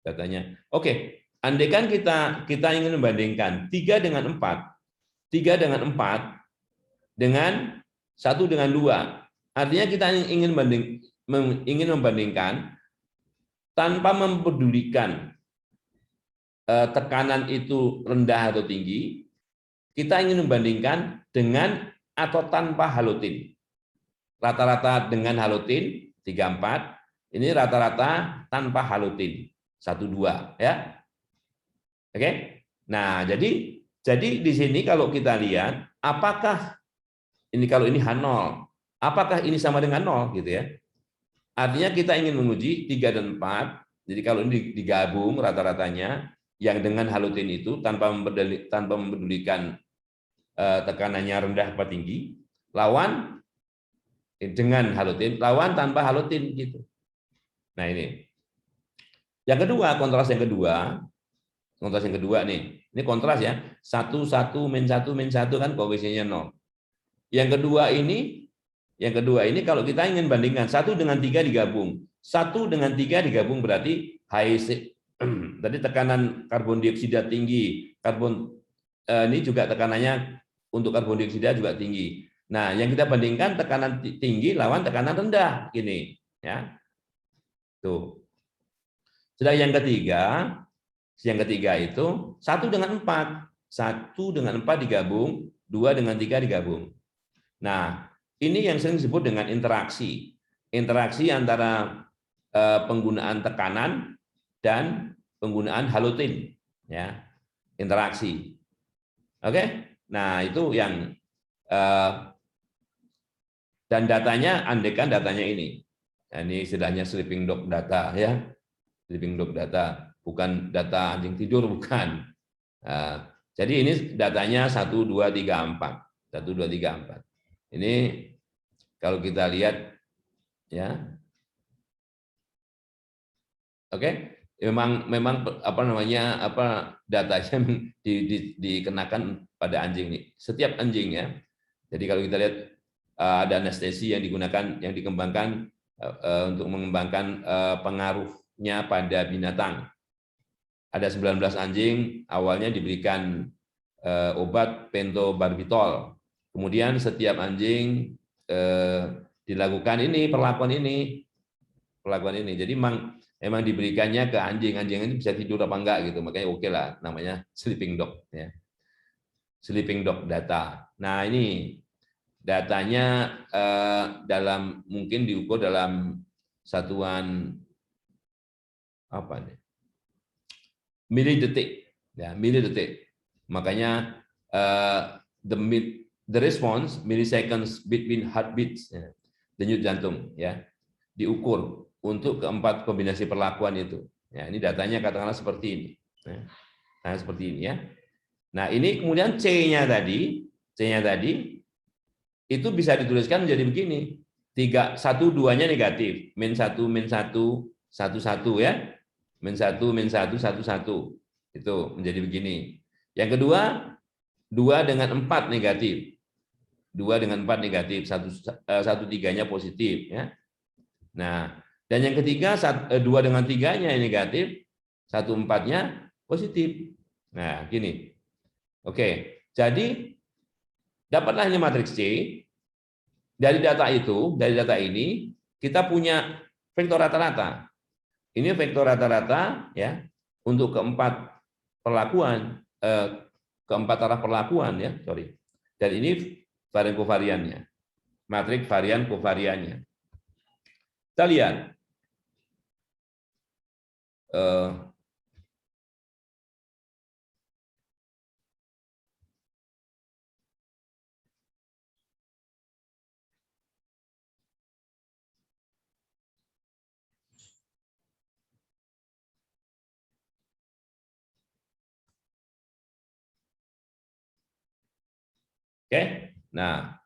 Datanya. Oke, andaikan kita ingin membandingkan 3 dengan 4. 3 dengan 4 dengan 1 dengan 2. Artinya kita ingin membandingkan tanpa mempedulikan tekanan itu rendah atau tinggi, kita ingin membandingkan dengan atau tanpa halogen. Rata-rata dengan halogen 3,4, ini rata-rata tanpa halogen 1,2 ya. Oke. Nah, jadi di sini kalau kita lihat apakah ini, kalau ini H0, apakah ini sama dengan 0 gitu ya. Artinya kita ingin menguji 3 dan 4. Jadi kalau ini digabung rata-ratanya yang dengan halogen itu tanpa mempedulikan tekanannya rendah apa tinggi, lawan dengan halogen, lawan tanpa halogen gitu. Nah, ini. Yang kedua, kontras yang kedua nih. Ini kontras ya. 1 1 min 1 min 1 kan koefisiennya 0. Yang kedua ini kalau kita ingin bandingkan 1 dengan 3 digabung. 1 dengan 3 digabung berarti HIC. Tadi tekanan karbon dioksida tinggi, ini juga tekanannya untuk karbon dioksida juga tinggi. Nah, yang kita bandingkan tekanan tinggi lawan tekanan rendah gini, ya. Tuh. Sudah yang ketiga itu 1 dengan 4. 1 dengan 4 digabung, 2 dengan 3 digabung. Nah, ini yang sering disebut dengan interaksi. Interaksi antara penggunaan tekanan dan penggunaan halogen, ya, interaksi. Oke, nah itu yang dan datanya, andaikan datanya ini, nah, ini istilahnya sleeping dog data, ya, sleeping dog data, bukan data anjing tidur, bukan. Nah, jadi ini datanya 1, 2, 3, 4, 1, 2, 3, 4. Ini kalau kita lihat, ya, oke. Memang apa namanya, datanya dikenakan pada anjing nih, setiap anjing ya. Jadi kalau kita lihat ada anestesi yang digunakan, yang dikembangkan untuk mengembangkan pengaruhnya pada binatang. Ada 19 anjing awalnya diberikan obat pentobarbital. Kemudian setiap anjing dilakukan perlakuan ini. Jadi memang diberikannya ke anjing ini bisa tidur apa enggak gitu. Makanya oke lah namanya sleeping dog ya. Sleeping dog data. Nah, ini datanya mungkin diukur dalam satuan apa nih? Milidetik ya, milidetik. Makanya the response milliseconds between heartbeats ya, denyut jantung ya, diukur untuk keempat kombinasi perlakuan itu. Ya, ini datanya katakanlah seperti ini. Nah, seperti ini ya. Nah, ini kemudian C-nya tadi itu bisa dituliskan menjadi begini. 1, 2-nya negatif, -1, -1, 1, 1 ya. -1, -1, 1, 1. Itu menjadi begini. Yang kedua, 2 dengan 4 negatif. 2 dengan 4 negatif, 1, 3-nya positif ya. Nah, dan yang ketiga 2 dengan 3-nya negatif, 1, 4-nya positif. Nah, gini. Oke. Jadi dapatlah ini matriks C. Dari data ini kita punya vektor rata-rata. Ini vektor rata-rata ya untuk keempat perlakuan, keempat arah perlakuan ya, sorry. Dan ini varian kovariannya, matrik varian kovariannya. Kita lihat oke, nah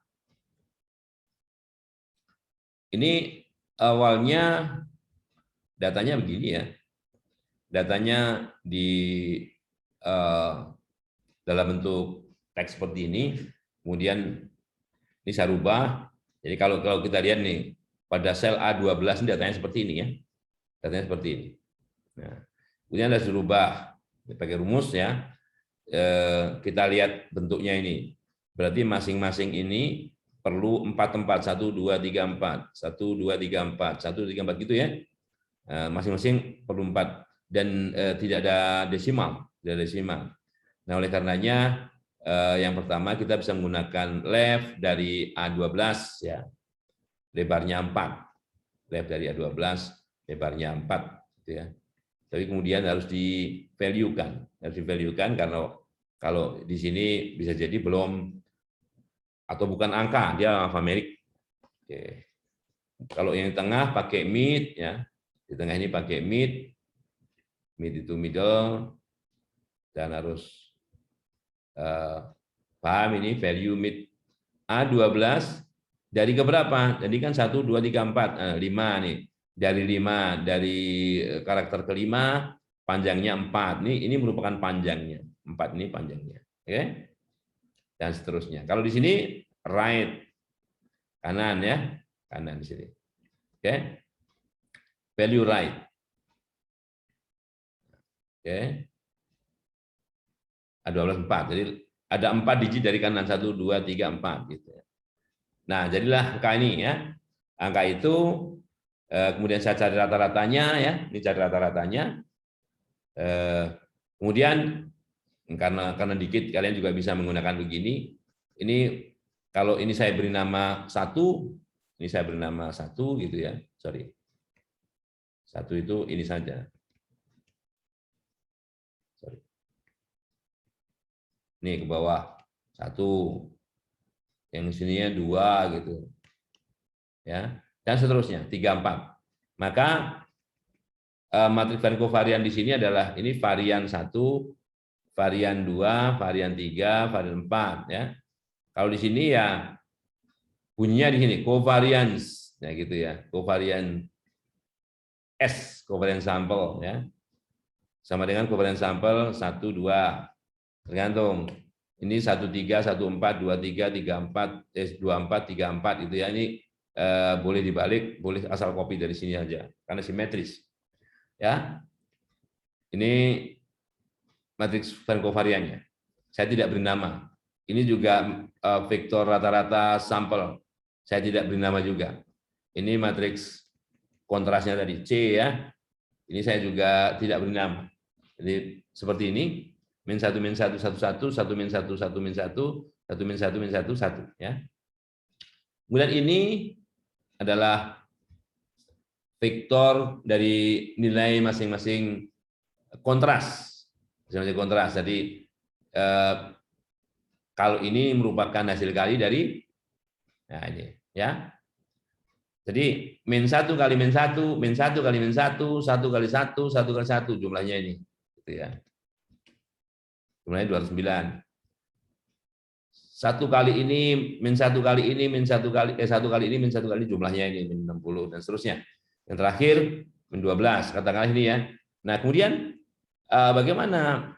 ini awalnya datanya begini ya, datanya di dalam bentuk teks seperti ini, kemudian ini saya rubah. Jadi kalau kita lihat nih pada sel A12 ini datanya seperti ini ya, datanya seperti ini. Nah, kemudian harus dirubah pakai rumus ya. Kita lihat bentuknya ini. Berarti masing-masing ini perlu 4 tempat, 1, 2, 3, 4, 1, 2, 3, 4, 1, 3, 4 gitu ya. Masing-masing perlu 4 dan tidak ada desimal, Nah, oleh karenanya yang pertama kita bisa menggunakan left dari A12 ya. Lebarnya 4. Left dari A12 lebarnya 4 gitu ya. Tapi kemudian harus di-value-kan. Karena kalau di sini bisa jadi belum atau bukan angka, dia alfanumerik. Oke. Kalau yang di tengah pakai mid ya. Di tengah ini pakai mid itu middle, dan harus paham ini value mid A12 dari keberapa? Jadi kan 1, 2, 3, 4, 5 nih. Dari karakter kelima, panjangnya 4. Ini merupakan panjangnya. 4 ini panjangnya. Oke? Dan seterusnya. Kalau di sini right, kanan ya, kanan di sini. Oke? Value right. Oke. A12 4. Jadi ada 4 digit dari kanan, 1, 2, 3, 4 gitu. Nah, jadilah angka ini ya. Angka itu kemudian saya cari rata-ratanya ya. Ini cari rata-ratanya. Kemudian karena dikit kalian juga bisa menggunakan begini. Ini kalau ini saya beri nama 1, ini saya beri nama 1 gitu ya. Sorry. 1 itu ini saja. Sorry. Ini ke bawah 1. Yang sininya 2 gitu. Ya. Dan seterusnya 3, 4. Maka matriks varian kovarian di sini adalah ini varian 1, varian 2, varian 3, varian 4 ya. Kalau di sini ya bunyinya di sini covariance ya gitu ya. Covarian S, covarian sampel ya. Sama dengan covarian sampel 1, 2. Tergantung. Ini 1, 3, 1, 4, 2, 3, 3, 4, 2, 4, 3, 4 itu ya. Ini boleh dibalik, boleh asal copy dari sini aja karena simetris. Ya. Ini matriks Van kovariannya. Saya tidak beri nama. Ini juga vektor rata-rata sampel. Saya tidak beri nama juga. Ini matriks kontrasnya tadi C ya. Ini saya juga tidak beri nama. Jadi seperti ini, min 1 min 1 1 1 1 min 1 1 min 1 1 min 1 min 1 1 ya. Kemudian ini adalah vektor dari nilai masing-masing kontras. Masing-masing kontras. Jadi kalau ini merupakan hasil kali dari nah ini ya. Jadi min 1 kali min 1, min 1 kali min 1, 1 kali 1, 1 kali 1 jumlahnya ini. Gitu ya. Jumlahnya 209. 1 kali ini, min 1 kali ini, min 1 kali 1 kali ini, min 1 kali jumlahnya ini, min 60 dan seterusnya. Yang terakhir, min 12, katakanlah ini ya. Nah, kemudian bagaimana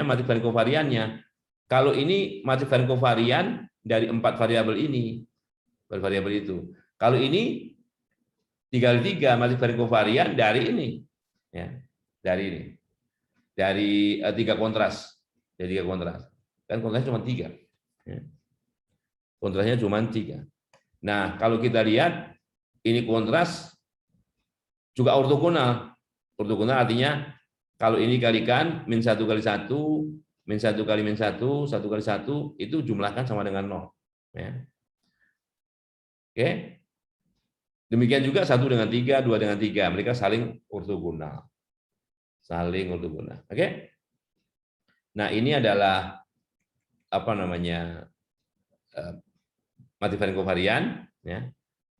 matriks Van kovariannya? Kalau ini matriks Van kovarian dari 4 variabel ini, variabel itu. Kalau ini 3 kali 3 matriks Van kovarian dari ini, ya, dari ini, dari 3 kontras. Jadi 3 kontras. Kan kontrasnya cuma 3. Kontrasnya cuma 3. Nah, kalau kita lihat, ini kontras juga ortogonal. Ortogonal artinya, kalau ini kalikan, min 1 kali 1, min 1 kali min 1, 1 kali 1, itu jumlahkan sama dengan 0. Ya. Oke. Demikian juga 1 dengan 3, 2 dengan 3. Mereka saling ortogonal. Saling ortogonal. Oke. Nah, ini adalah matriks Van kovarian ya.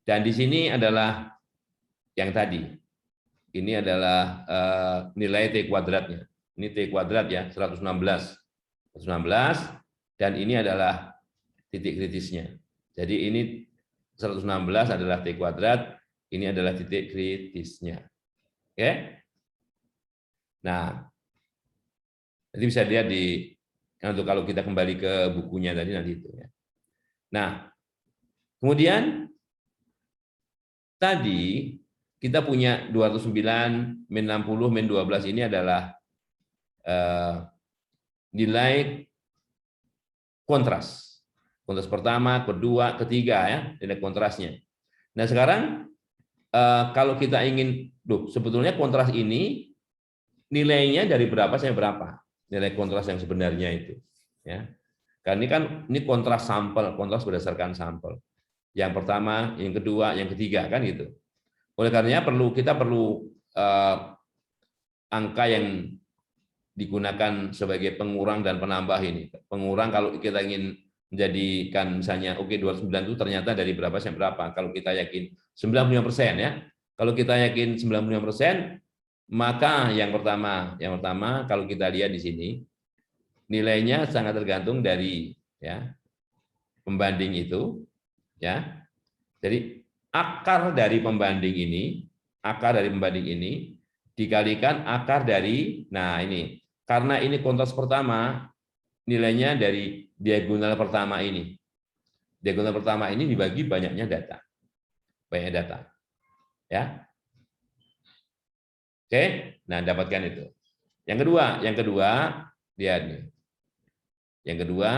Dan di sini adalah yang tadi. Ini adalah nilai T kuadratnya. Ini T kuadrat ya, 116. 116 dan ini adalah titik kritisnya. Jadi ini 116 adalah T kuadrat, ini adalah titik kritisnya. Oke? Nah, nanti bisa lihat untuk kalau kita kembali ke bukunya tadi nanti itu ya. Nah, kemudian tadi kita punya 209 min 60 min 12 ini adalah nilai kontras. Kontras pertama, kedua, ketiga ya, nilai kontrasnya. Nah, sekarang kalau kita ingin, sebetulnya kontras ini nilainya dari berapa sampai berapa? Nilai kontras yang sebenarnya itu ya. Karena ini kontras sampel, kontras berdasarkan sampel. Yang pertama, yang kedua, yang ketiga kan gitu. Oleh karenanya kita perlu angka yang digunakan sebagai pengurang dan penambah ini. Pengurang kalau kita ingin menjadikan misalnya 209 itu ternyata dari berapa sampai berapa. Kalau kita yakin 95% ya. Kalau kita yakin 95%, maka yang pertama kalau kita lihat di sini nilainya sangat tergantung dari ya pembanding itu ya. Jadi akar dari pembanding ini dikalikan akar dari ini. Karena ini kontras pertama, nilainya dari diagonal pertama ini. Diagonal pertama ini dibagi banyaknya data. Banyak data. Ya. Oke, nah dapatkan itu. Yang kedua, lihat nih. Yang kedua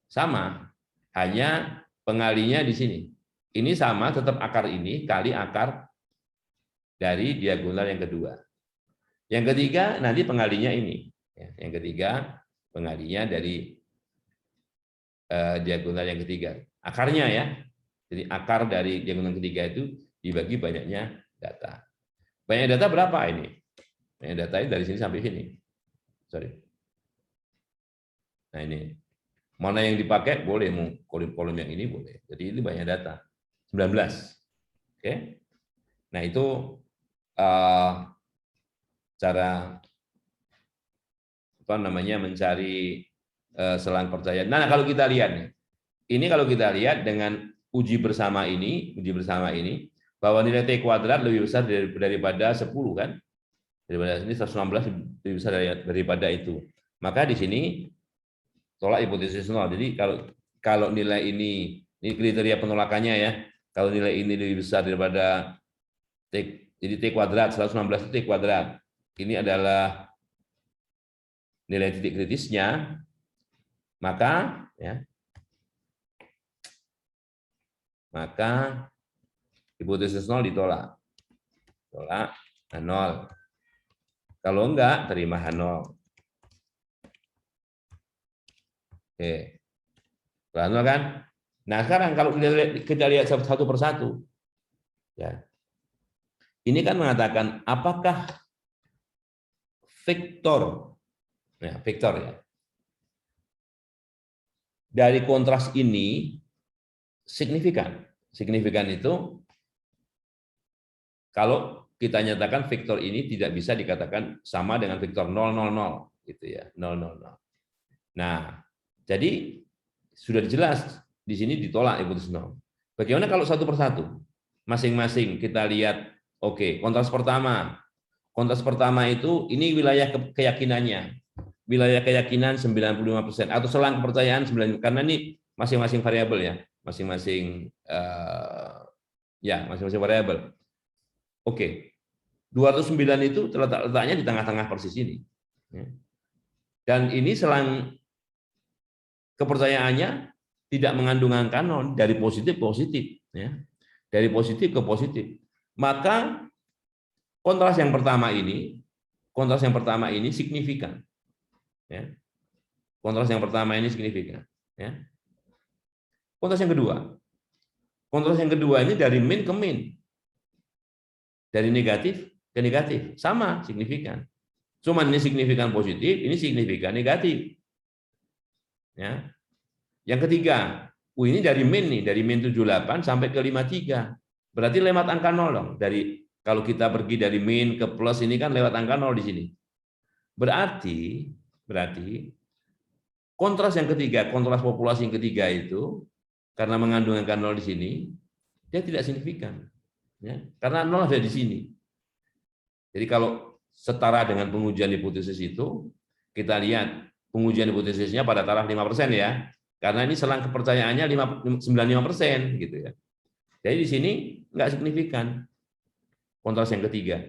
sama, hanya pengalinya di sini. Ini sama, tetap akar ini kali akar dari diagonal yang kedua. Yang ketiga nanti pengalinya ini. Yang ketiga pengalinya dari diagonal yang ketiga. Akarnya ya. Jadi akar dari diagonal ketiga itu dibagi banyaknya data. Banyak data berapa ini? Banyak data ini dari sini sampai sini. Sorry. Nah ini. Mana yang dipakai boleh, kolom yang ini boleh. Jadi ini banyak data. 19. Oke. Nah itu cara mencari selang percaya. Nah kalau kita lihat nih. Ini kalau kita lihat dengan uji bersama ini bahwa nilai T kuadrat lebih besar daripada 10 kan? Daripada ini 116 lebih besar daripada itu. Maka di sini tolak hipotesis nol. Jadi kalau nilai ini Ini kriteria penolakannya ya. Kalau nilai ini lebih besar daripada T, jadi T kuadrat, 116 itu T kuadrat. Ini adalah nilai titik kritisnya, maka hipotesis 0 ditolak. Tolak H0. Kalau enggak, terima H0. Oke. H0 kan? Nah, sekarang kalau kita lihat satu persatu, ya. Ini kan mengatakan apakah vektor, vektor ya, dari kontras ini signifikan. Signifikan itu kalau kita nyatakan vektor ini tidak bisa dikatakan sama dengan vektor 0, 0, 0, gitu ya, 0, 0, 0. Nah, jadi sudah jelas di sini ditolak hipotesis 0. Bagaimana kalau satu persatu? Masing-masing kita lihat. Oke, kontras pertama. Kontras pertama itu ini wilayah keyakinannya. Wilayah keyakinan 95% atau selang kepercayaan 90%, karena ini masing-masing variabel ya, masing-masing masing-masing variabel. Oke. 209 itu letaknya di tengah-tengah persis ini. Dan ini selang kepercayaannya tidak mengandung angka 0, dari positif positif ya. Dari positif ke positif. Maka kontras yang pertama ini signifikan. Ya. Kontras yang pertama ini signifikan. Ya. Kontras yang kedua ini dari min ke min, dari negatif ke negatif, sama signifikan. Cuman ini signifikan positif, ini signifikan negatif. Ya. Yang ketiga, ini dari min nih, dari min 78 sampai ke 53. Berarti lewat angka 0 dong. Kalau kita pergi dari min ke plus ini kan lewat angka 0 di sini. Berarti kontras yang ketiga, kontras populasi yang ketiga itu karena mengandung angka 0 di sini, dia tidak signifikan. Ya, karena 0 ada di sini. Jadi kalau setara dengan pengujian hipotesis itu, kita lihat pengujian hipotesisnya pada taraf 5% ya. Karena ini selang kepercayaannya 95% gitu ya. Jadi di sini nggak signifikan kontras yang ketiga.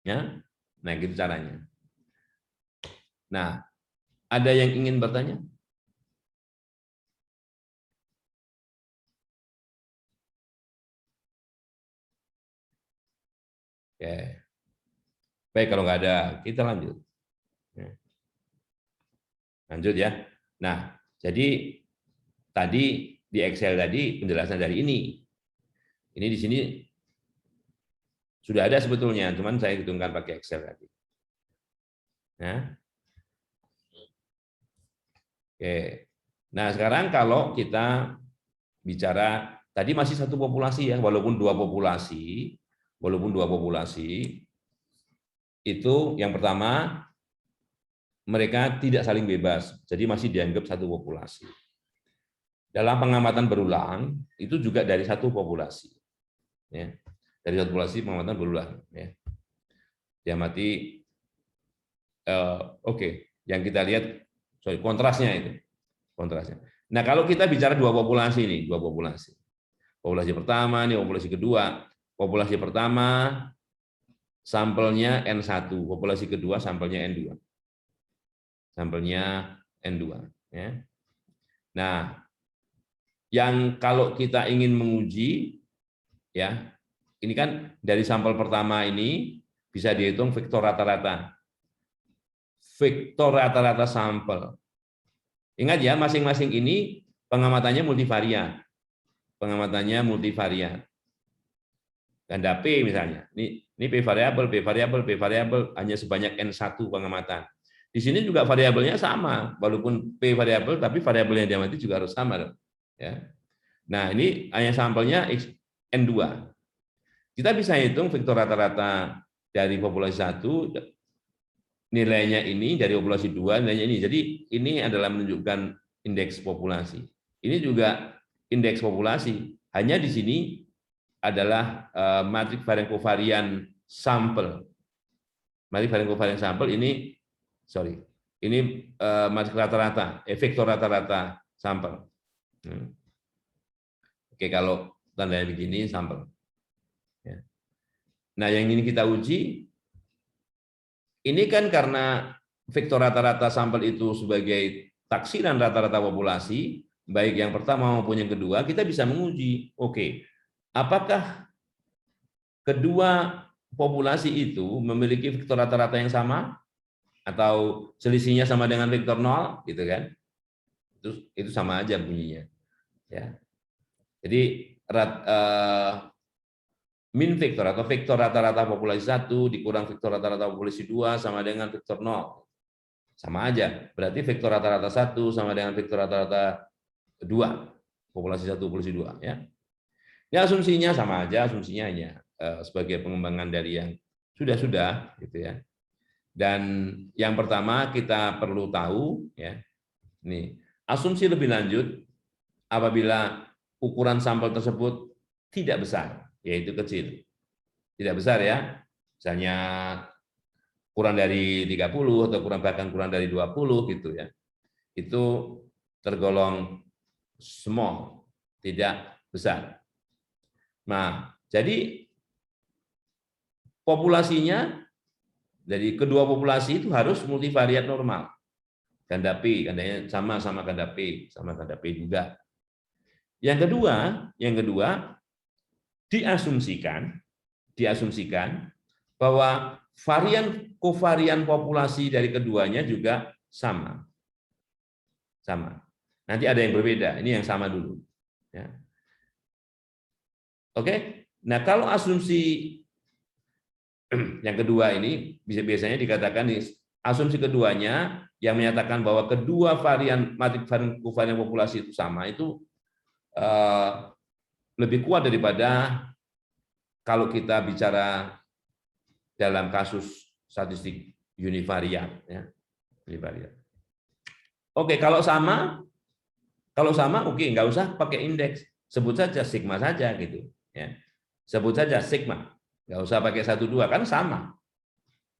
Ya. Nah, gitu caranya. Nah, ada yang ingin bertanya? Oke. Baik, kalau nggak ada, kita lanjut. Lanjut ya. Nah, jadi tadi di Excel tadi penjelasan dari ini. Ini di sini sudah ada sebetulnya, cuman saya hitungkan pakai Excel tadi. Nah. Oke. Nah, sekarang kalau kita bicara tadi masih satu populasi ya, walaupun dua populasi itu yang pertama mereka tidak saling bebas, jadi masih dianggap satu populasi. Dalam pengamatan berulang itu juga dari satu populasi, ya. Dari satu populasi pengamatan berulang, ya. Diamati, oke. Yang kita lihat, kontrasnya itu, kontrasnya. Nah, kalau kita bicara dua populasi ini, populasi pertama, ini populasi kedua. Populasi pertama sampelnya N1, populasi kedua sampelnya N2. Sampelnya N2. Ya. Nah, yang kalau kita ingin menguji, ya, ini kan dari sampel pertama ini bisa dihitung vektor rata-rata. Vektor rata-rata sampel. Ingat ya, masing-masing ini pengamatannya multivariat. Ganda P misalnya. Ini P variabel hanya sebanyak N1 pengamatan. Di sini juga variabelnya sama, walaupun P variabel tapi variabel yang diamati juga harus sama. Ya. Nah, ini hanya sampelnya N2. Kita bisa hitung vektor rata-rata dari populasi 1 nilainya ini, dari populasi 2 nilainya ini. Jadi ini adalah menunjukkan indeks populasi. Ini juga indeks populasi. Hanya di sini adalah matriks varian kovarian sampel. Matriks varian kovarian sampel ini, ini matriks rata-rata, vektor rata-rata sampel. Oke, kalau tandanya begini sampel. Ya. Nah, yang ini kita uji, ini kan karena vektor rata-rata sampel itu sebagai taksiran rata-rata populasi, baik yang pertama maupun yang kedua, kita bisa menguji, oke, apakah kedua populasi itu memiliki vektor rata-rata yang sama, atau selisihnya sama dengan vektor 0, gitu kan? Itu sama aja bunyinya. Ya. Jadi min vektor atau vektor rata-rata populasi 1 dikurang vektor rata-rata populasi 2 sama dengan vektor 0. Sama aja. Berarti vektor rata-rata 1 sama dengan vektor rata-rata 2. Populasi 1, populasi 2. Ya. Ya, asumsinya sama aja, asumsinya hanya sebagai pengembangan dari yang sudah-sudah. Gitu ya. Dan yang pertama kita perlu tahu, ya, ini asumsi lebih lanjut apabila ukuran sampel tersebut tidak besar, yaitu kecil. Tidak besar ya, misalnya kurang dari 30 atau bahkan kurang dari 20 gitu ya. Itu tergolong small, tidak besar. Nah, jadi populasinya dari kedua populasi itu harus multivariat normal. Ganda P, gandanya sama ganda P, sama ganda P juga. Yang kedua diasumsikan bahwa varian kovarian populasi dari keduanya juga sama. Sama. Nanti ada yang berbeda. Ini yang sama dulu. Ya. Oke. Nah, kalau asumsi yang kedua ini biasanya dikatakan asumsi keduanya yang menyatakan bahwa kedua matrik varian kovarian populasi itu sama, itu lebih kuat daripada kalau kita bicara dalam kasus statistik univariat, ya. Univariat. Oke, kalau sama oke, nggak usah pakai indeks, sebut saja sigma saja gitu, ya. Sebut saja sigma, nggak usah pakai 1, 2, kan sama,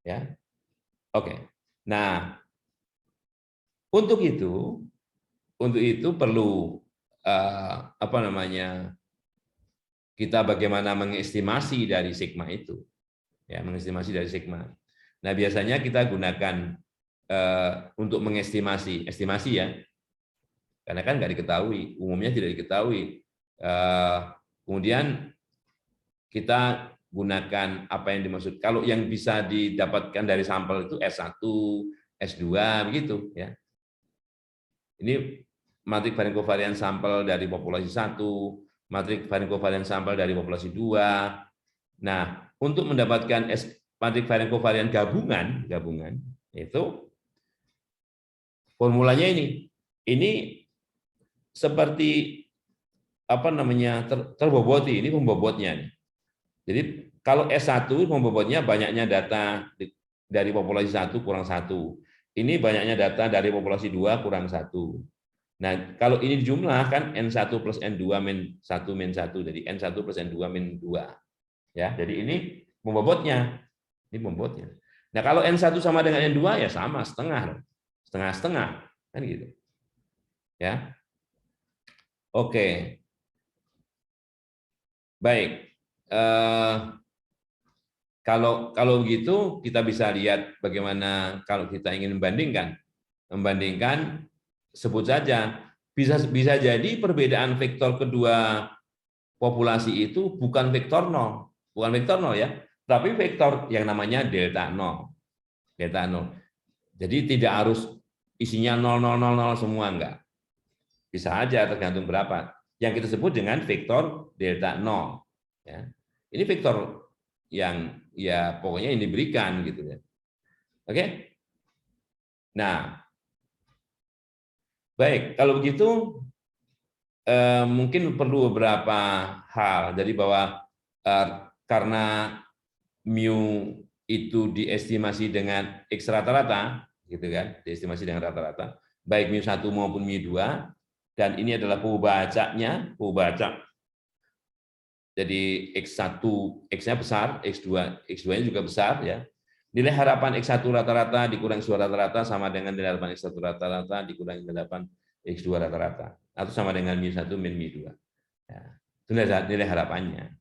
ya. Oke. Nah, untuk itu perlu kita bagaimana mengestimasi dari sigma itu, ya, mengestimasi dari sigma. Nah, biasanya kita gunakan untuk mengestimasi ya, karena kan nggak diketahui, umumnya tidak diketahui. Kemudian kita gunakan apa yang dimaksud. Kalau yang bisa didapatkan dari sampel itu S1, S2 begitu, ya. Ini matrik varian kovarian sampel dari populasi 1, matrik varian kovarian sampel dari populasi 2. Nah, untuk mendapatkan matrik varian kovarian gabungan itu formulanya ini seperti terboboti, ini pembobotnya nih. Jadi kalau S1 pembobotnya banyaknya data dari populasi 1 kurang 1. Ini banyaknya data dari populasi 2 kurang 1. Nah, kalau ini dijumlahkan N1 plus N2 min 1 min 1, jadi N1 plus N2 min 2. Ya, jadi ini pembobotnya. Ini pembobotnya. Nah, kalau N1 sama dengan N2 ya sama, setengah. Setengah-setengah, kan gitu. Ya. Oke. Baik. Kalau begitu kita bisa lihat bagaimana kalau kita ingin membandingkan sebut saja bisa jadi perbedaan vektor kedua populasi itu bukan vektor 0, ya, tapi vektor yang namanya delta 0. Delta 0. Jadi tidak harus isinya 0 0 0 0 semua, enggak. Bisa aja tergantung berapa. Yang kita sebut dengan vektor delta 0, ya. Ini vektor yang ya pokoknya ini diberikan gitu ya. Oke? Nah, baik, kalau begitu mungkin perlu beberapa hal. Jadi bahwa karena mu itu diestimasi dengan X rata-rata, gitu kan, diestimasi dengan rata-rata, baik mu1 maupun mu2, dan ini adalah pembacanya, jadi X1, X-nya besar, X2-nya juga besar, ya. Nilai harapan X1 rata-rata dikurang X2 rata-rata sama dengan nilai harapan X1 rata-rata dikurangi nilai harapan X2 rata-rata, atau sama dengan mu1 min mu2. Ya. nilai harapannya.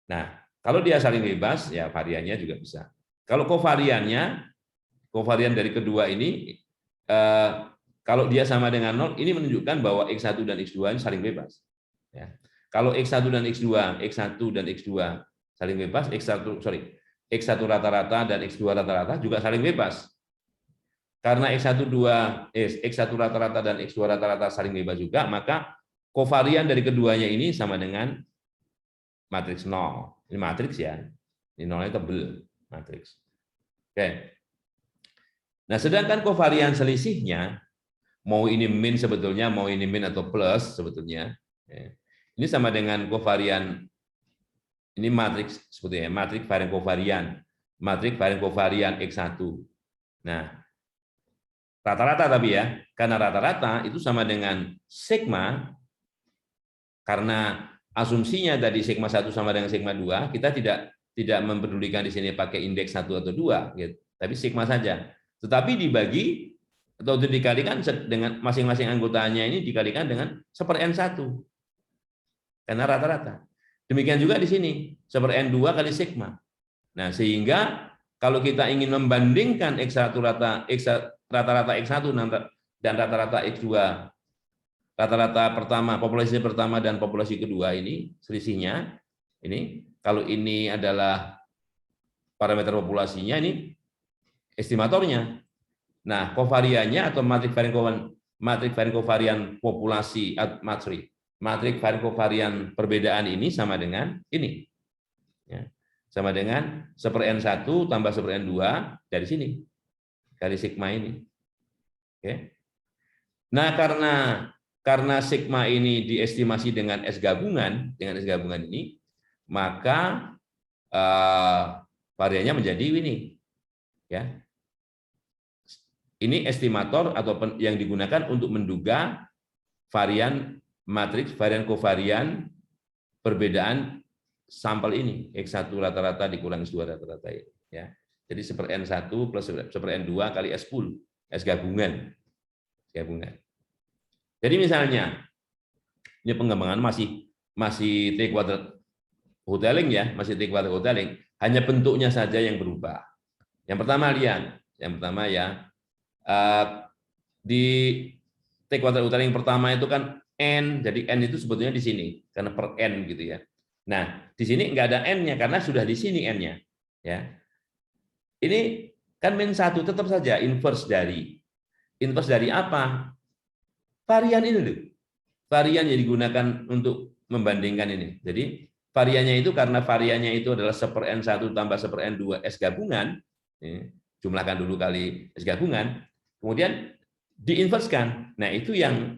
Nah, kalau dia saling bebas, ya variannya juga bisa. Kalau kovariannya, kovarian dari kedua ini, kalau dia sama dengan 0, ini menunjukkan bahwa X1 dan X2 ini saling bebas. Ya. Kalau X1 dan X2, X1 dan X2 saling bebas, X1 rata-rata dan X2 rata-rata juga saling bebas. Karena X1 rata-rata dan X2 rata-rata saling bebas juga, maka kovarian dari keduanya ini sama dengan matriks 0. Ini matriks ya. Ini 0-nya tebel, matriks. Oke. Nah, sedangkan kovarian selisihnya, mau ini min sebetulnya, mau ini min atau plus sebetulnya, ini sama dengan kovarian, ini matriks sebetulnya, matriks varian kovarian X1. Nah, rata-rata tapi ya, karena rata-rata itu sama dengan sigma, karena asumsinya tadi sigma 1 sama dengan sigma 2, kita tidak mempedulikan di sini pakai indeks 1 atau 2, gitu. Tapi sigma saja. Tetapi dibagi atau dikalikan dengan masing-masing anggotanya ini dikalikan dengan 1/n1. Karena rata-rata. Demikian juga di sini, 1/n2 kali sigma. Nah, sehingga kalau kita ingin membandingkan rata-rata X1 dan rata-rata X2, rata-rata pertama, populasi pertama dan populasi kedua ini, selisihnya, ini, kalau ini adalah parameter populasinya, ini estimatornya. Nah, kovariannya atau matriks varian kovarian populasi, matriks varian kovarian perbedaan ini sama dengan ini. Ya, sama dengan 1/n1 tambah 1/n2 dari sini, kali sigma ini. Oke. Nah, karena sigma ini diestimasi dengan S gabungan ini, maka variannya menjadi ini. Ya. Ini estimator atau yang digunakan untuk menduga varian matriks varian kovarian perbedaan sampel ini, X1 rata-rata dikurang X2 rata-rata ini, ya. Jadi 1/n1 plus 1/n2 kali S10, S gabungan. Jadi misalnya ini pengembangan masih T kuadrat hoteling ya, masih T kuadrat hoteling, hanya bentuknya saja yang berubah. Yang pertama lihat, ya, di T kuadrat hoteling pertama itu kan N, jadi N itu sebetulnya di sini karena per N gitu ya. Nah, di sini nggak ada N-nya karena sudah di sini N-nya. Ya. Ini kan min 1 tetap saja inverse dari apa? Varian ini loh. Varian yang digunakan untuk membandingkan ini. Jadi variannya itu karena variannya itu adalah 1/n1 tambah 1/n2 S gabungan, jumlahkan dulu kali S gabungan, kemudian diinverskan. Nah, itu yang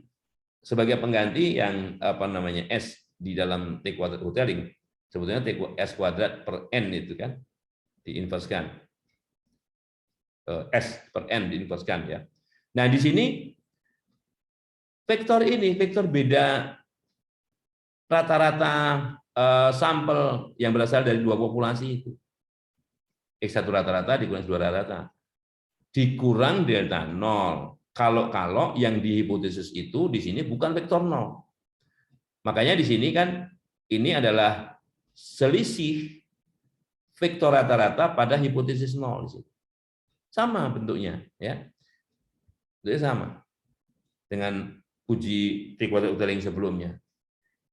sebagai pengganti yang S di dalam T kuadrat hoteling. Sebetulnya S kuadrat per N itu kan diinverskan. S per N diinverskan ya. Nah, di sini vektor beda rata-rata sampel yang berasal dari dua populasi itu. X1 rata-rata dikurang X2 rata-rata. Dikurang delta 0. Kalau yang dihipotesis itu di sini bukan vektor 0. Makanya di sini kan ini adalah selisih vektor rata-rata pada hipotesis 0. Sama bentuknya, ya. Bentuknya sama dengan uji T kuadrat hoteling sebelumnya.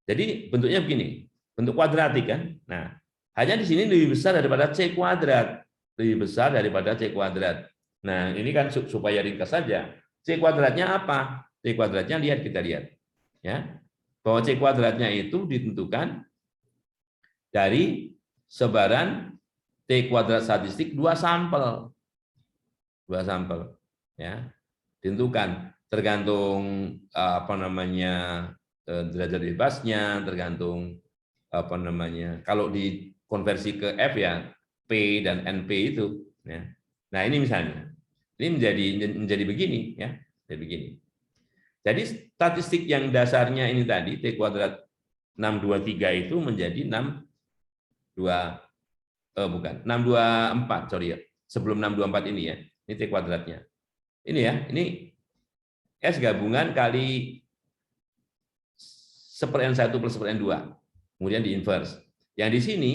Jadi bentuknya begini, bentuk kuadratik kan. Nah, hanya di sini lebih besar daripada C kuadrat, lebih besar daripada C kuadrat. Nah, ini kan supaya ringkas saja. C kuadratnya apa? C kuadratnya kita lihat. Ya. Bahwa C kuadratnya itu ditentukan dari sebaran T kuadrat statistik 2 sampel. 2 sampel. Ya. Ditentukan tergantung derajat bebasnya, tergantung kalau dikonversi ke F ya P dan NP itu. Ya. Nah, ini misalnya. Ini menjadi begini ya, jadi begini. Jadi statistik yang dasarnya ini tadi T kuadrat 623 itu menjadi 624, sorry ya. Sebelum 624 ini ya. Ini T kuadratnya. Ini ya, ini S gabungan kali 1/N1 plus 1/N2. Kemudian di inverse. Yang di sini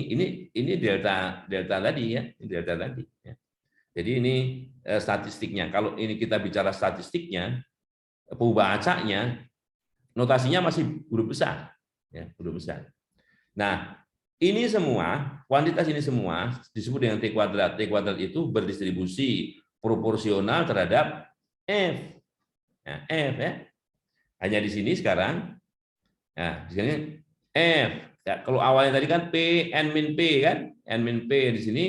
ini delta tadi ya, ini delta tadi ya. Jadi ini statistiknya. Kalau ini kita bicara statistiknya, pembacanya notasinya masih huruf besar ya, huruf besar. Nah, ini semua, kuantitas ini semua disebut dengan T kuadrat. T kuadrat itu berdistribusi proporsional terhadap F. Nah, F ya. Hanya di sini sekarang, nah, di sini F. Ya, kalau awalnya tadi kan P, N min P kan, N min P di sini,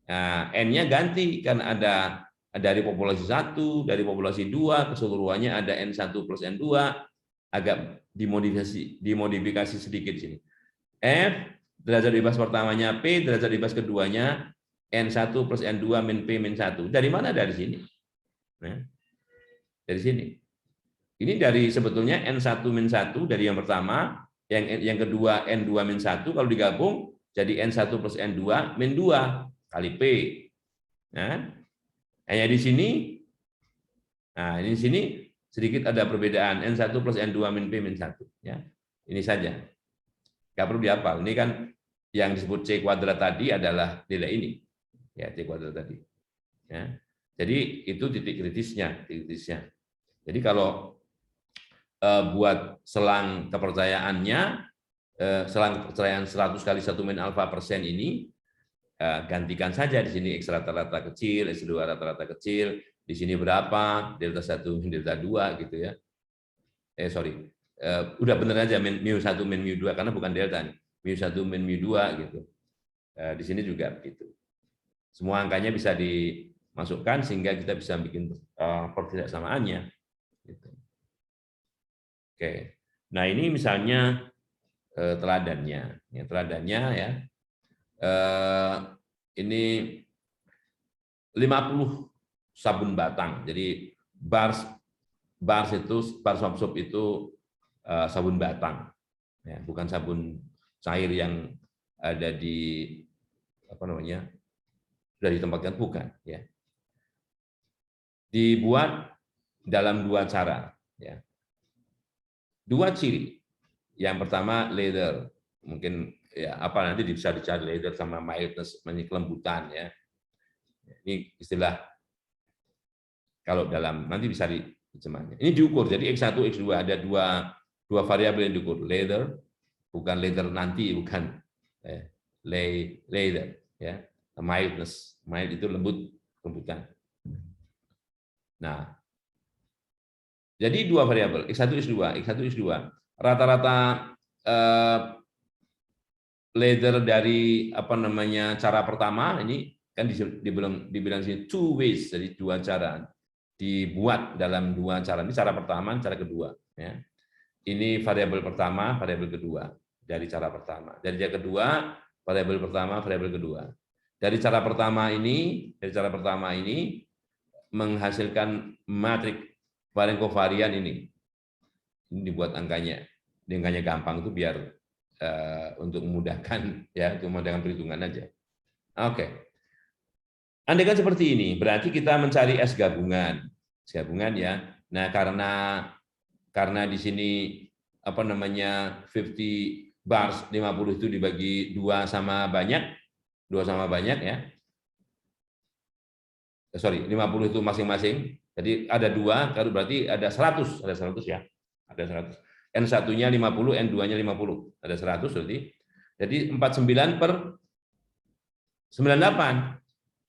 nah, N-nya ganti kan ada dari populasi 1, dari populasi 2, keseluruhannya ada N1 plus N2, agak dimodifikasi sedikit sini. F, derajat bebas pertamanya P, derajat bebas keduanya N1 plus N2 min P min 1. Dari mana? Dari sini. Nah, dari sini. Ini dari sebetulnya N1 min 1 dari yang pertama, yang kedua N2 min 1, kalau digabung jadi N1 plus N2 min 2 kali P. Nah, hanya di sini, nah ini di sini sedikit ada perbedaan N1 plus N2 min P min 1. Ya. Ini saja. Nggak perlu dihafal. Ini kan yang disebut C kuadrat tadi adalah nilai ini. Ya, C kuadrat tadi. Ya. Jadi itu titik kritisnya. Jadi kalau buat selang kepercayaannya, selang kepercayaan 100 kali 1 min alfa persen ini, gantikan saja di sini X rata-rata kecil, X2 rata-rata kecil, di sini berapa, delta 1 min delta 2 gitu ya. Udah bener aja mu 1 min mu 2 karena bukan delta nih. Mu 1 min mu 2 gitu. Di sini juga begitu. Semua angkanya bisa dimasukkan sehingga kita bisa bikin pertidaksamaannya gitu. Oke. Nah, ini misalnya teladannya. Ya, teladannya ya. Ini 50 sabun batang. Jadi bars soap itu sabun batang. Ya, bukan sabun cair yang ada di sudah ditempatkan, bukan ya. Dibuat dalam 2 cara ya. 2 ciri. Yang pertama leather, mungkin ya nanti bisa dicari leather sama mildness, kelembutan ya. Ini istilah kalau dalam nanti bisa diterjemahkan. Ini diukur, jadi X1, X2 ada dua variabel yang diukur, leather, bukan leather nanti, bukan leather ya, mildness, mild itu lembutan. Nah, jadi 2 variabel, X1, X2. Rata-rata leather dari cara pertama ini kan dibilang sini 2 ways, jadi 2 cara dibuat dalam 2 cara. Ini cara pertama, cara kedua. Ya. Ini variabel pertama, variabel kedua dari cara pertama. Dari cara kedua, variabel pertama, variabel kedua. Dari cara pertama ini menghasilkan matrik varian kovarian ini. Ini dibuat angkanya. Angkanya gampang itu biar untuk memudahkan ya, untuk memudahkan perhitungan aja. Oke. Andaikan seperti ini, berarti kita mencari S gabungan. S gabungan ya. Nah, karena di sini 50 bars 50 itu dibagi 2 sama banyak ya. 50 itu masing-masing. Jadi ada 2, kalau berarti ada 100 ya. Ada 100. N1-nya 50, N2-nya 50. Ada 100 berarti. Jadi 49 per 98.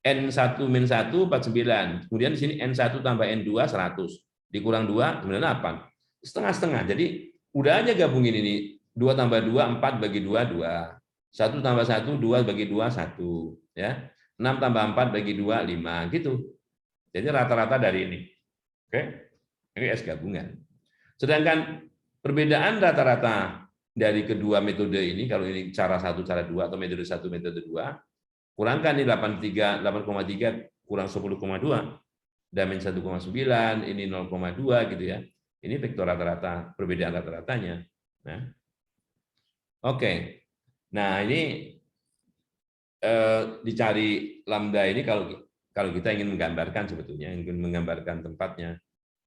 N1 min 1, 49. Kemudian di sini N1 tambah N2, 100. Dikurang 2, 98. Setengah-setengah. Jadi udah aja gabungin ini. 2 tambah 2, 4 bagi 2, 2. 1 tambah 1, 2 bagi 2, 1. Ya. 6 tambah 4 bagi 2, 5. Gitu. Jadi rata-rata dari ini. Oke. Ini S gabungan. Sedangkan perbedaan rata-rata dari kedua metode ini, kalau ini cara 1, cara 2, atau metode 1, metode 2, kurangkan ini 8,3 kurang 10,2, damin 1,9, ini 0,2 gitu ya. Ini vektor rata-rata, perbedaan rata-ratanya. Nah, oke. Nah, ini dicari lambda ini kalau kita ingin menggambarkan sebetulnya, ingin menggambarkan tempatnya.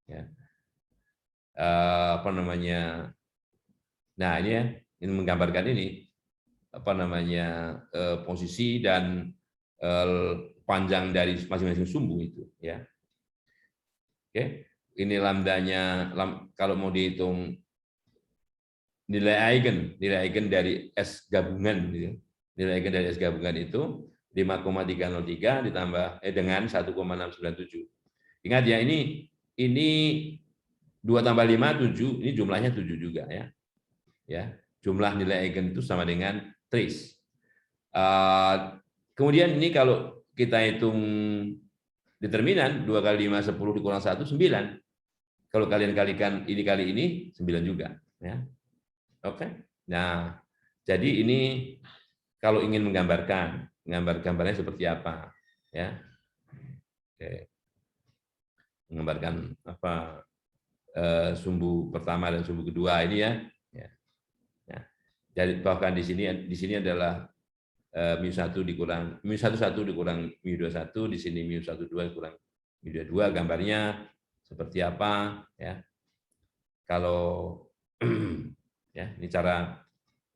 Ya. Nah, ini ya, ini menggambarkan ini apa namanya posisi dan panjang dari masing-masing sumbu itu ya. Oke, ini lambdanya kalau mau dihitung nilai eigen dari S gabungan gitu. Nilai eigen dari S gabungan itu 5,303 ditambah dengan 1,697. Ingat ya, ini 2 tambah 5 7, ini jumlahnya 7 juga ya. Ya, jumlah nilai eigen itu sama dengan trace. Kemudian ini kalau kita hitung determinan 2 kali 5 10 dikurang 1 9. Kalau kalian kalikan ini kali ini 9 juga ya. Oke. Nah, jadi ini kalau ingin menggambarkan, gambarnya seperti apa ya. Oke. Menggambarkan apa sumbu pertama dan sumbu kedua ini ya. Ya. Jadi bahkan di sini adalah mu1 dikurang mu11 dikurang mu21, di sini mu12 kurang mu22, gambarnya seperti apa ya. Kalau ya, ini cara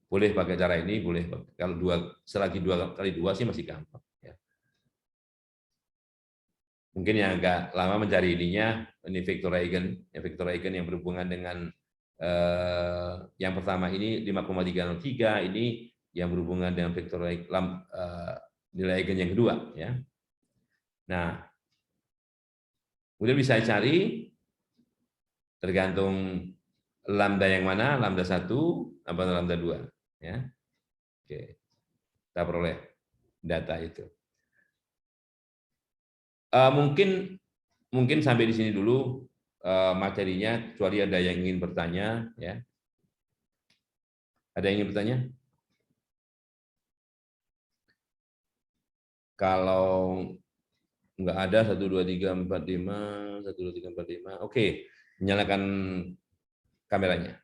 boleh pakai cara ini, boleh kalau selagi 2 kali 2 sih masih gampang ya. Mungkin yang agak lama mencari ininya, ini vektor eigen yang berhubungan dengan yang pertama ini 5,303, ini yang berhubungan dengan vektor nilai eigen yang kedua ya. Nah, kemudian bisa cari tergantung lambda yang mana, lambda 1 atau lambda 2 ya. Oke. Kita peroleh data itu. Mungkin sampai di sini dulu materinya, kecuali ada yang ingin bertanya ya. Ada yang ingin bertanya? Kalau nggak ada 1 2 3 4 5 1 2 3 4 5. Oke, nyalakan kameranya.